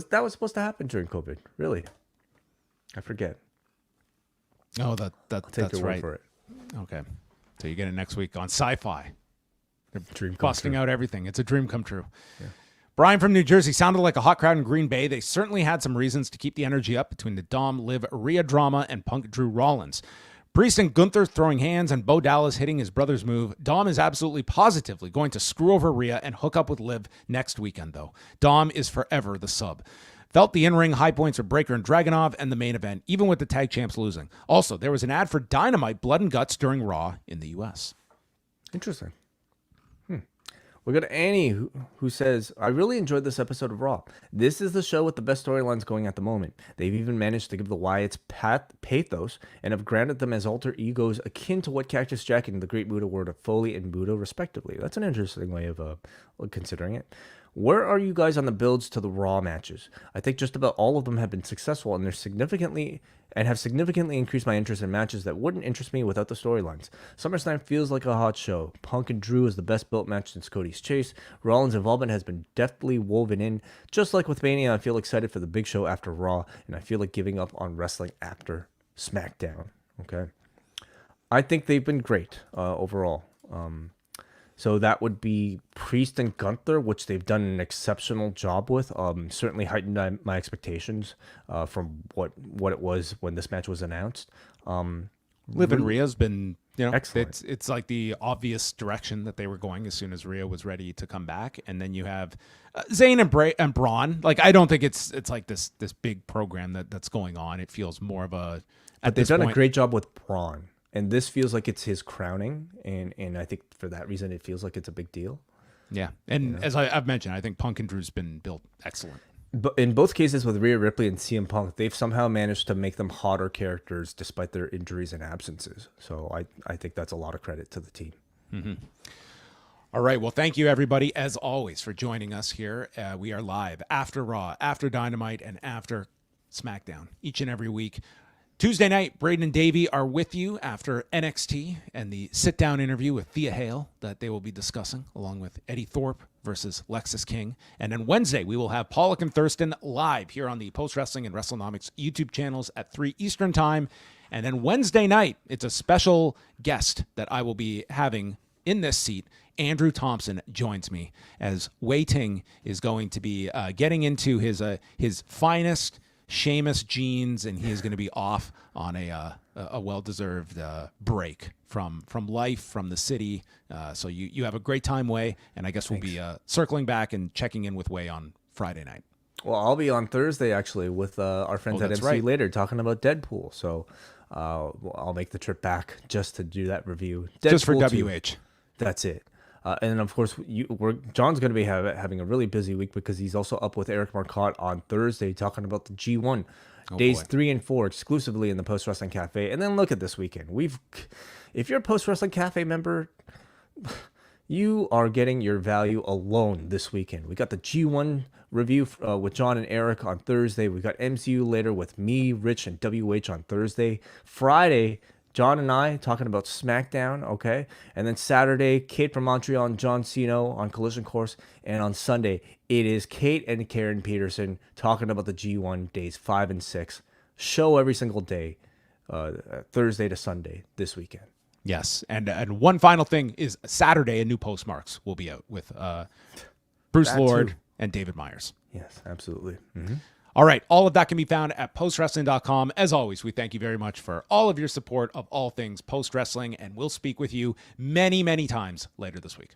That was supposed to happen during COVID? Really? I forget. Oh, I'll take that's your word right. for it. Okay. So you get it next week on Sci-Fi. They're Dream come busting true. out everything. It's a dream come true. Yeah. Brian from New Jersey sounded like a hot crowd in Green Bay. They certainly had some reasons to keep the energy up between the Dom, Liv, Rhea drama and Punk Drew Rollins. Priest and Gunther throwing hands and Bo Dallas hitting his brother's move. Dom is absolutely positively going to screw over Rhea and hook up with Liv next weekend, though. Dom is forever the sub. Felt the in-ring high points of Breaker and Dragunov and the main event, even with the tag champs losing. Also, there was an ad for Dynamite Blood and Guts during Raw in the U.S. Interesting. We got Annie who says, I really enjoyed this episode of Raw. This is the show with the best storylines going at the moment. They've even managed to give the Wyatts pathos and have granted them as alter egos akin to what Cactus Jack and the Great Muta were to Foley and Muta respectively. That's an interesting way of considering it. Where are you guys on the builds to the Raw matches? I think just about all of them have been successful and have significantly increased my interest in matches that wouldn't interest me without the storylines. SummerSlam feels like a hot show. Punk and Drew is the best built match since Cody's Chase. Rollins' involvement has been deftly woven in. Just like with Mania, I feel excited for the big show after Raw, and I feel like giving up on wrestling after SmackDown. Okay, I think they've been great overall. So that would be Priest and Gunther, which they've done an exceptional job with. Certainly heightened my expectations from what it was when this match was announced. Liv and Rhea's been, excellent. It's like the obvious direction that they were going as soon as Rhea was ready to come back. And then you have Zayn and Bron. Like, I don't think it's like this big program that's going on. It feels more of a... But they've done a great job with Bron. And this feels like it's his crowning, and I think for that reason it feels like it's a big deal. Yeah, and as I've mentioned, I think Punk and Drew's been built excellent. But in both cases with Rhea Ripley and CM Punk, they've somehow managed to make them hotter characters despite their injuries and absences. So I think that's a lot of credit to the team. Mm-hmm. All right, well, thank you, everybody, as always, for joining us here. We are live after Raw, after Dynamite, and after SmackDown each and every week. Tuesday night, Braden and Davey are with you after NXT and the sit-down interview with Thea Hale that they will be discussing, along with Eddie Thorpe versus Lexis King. And then Wednesday, we will have Pollock and Thurston live here on the Post Wrestling and WrestleNomics YouTube channels at 3 Eastern Time. And then Wednesday night, it's a special guest that I will be having in this seat. Andrew Thompson joins me as Wai Ting is going to be getting into his finest Sheamus jeans, and he is going to be off on a well-deserved break from life, from the city. So you have a great time, Wai, and I guess we'll be circling back and checking in with Wai on Friday night. Well, I'll be on Thursday, actually, with our friends at MC Later talking about Deadpool. So I'll make the trip back just to do that review. Deadpool just for 2. WH. That's it. And then, of course, John's going to be having a really busy week because he's also up with Eric Marcotte on Thursday talking about the G1 days 3 and 4 exclusively in the Post Wrestling Cafe. And then look at this weekend. If you're a Post Wrestling Cafe member, you are getting your value alone this weekend. We got the G1 review with John and Eric on Thursday. We got MCU later with me, Rich, and WH on Thursday. Friday, John and I talking about SmackDown, okay? And then Saturday, Kate from Montreal and John Cena on Collision Course. And on Sunday, it is Kate and Karen Peterson talking about the G1 days 5 and 6. Show every single day, Thursday to Sunday this weekend. Yes, and one final thing is Saturday, a new Postmarks will be out with Bruce That Lord too. and David Myers. Yes, absolutely. Mm-hmm. All right, all of that can be found at postwrestling.com. As always, we thank you very much for all of your support of all things post wrestling, and we'll speak with you many, many times later this week.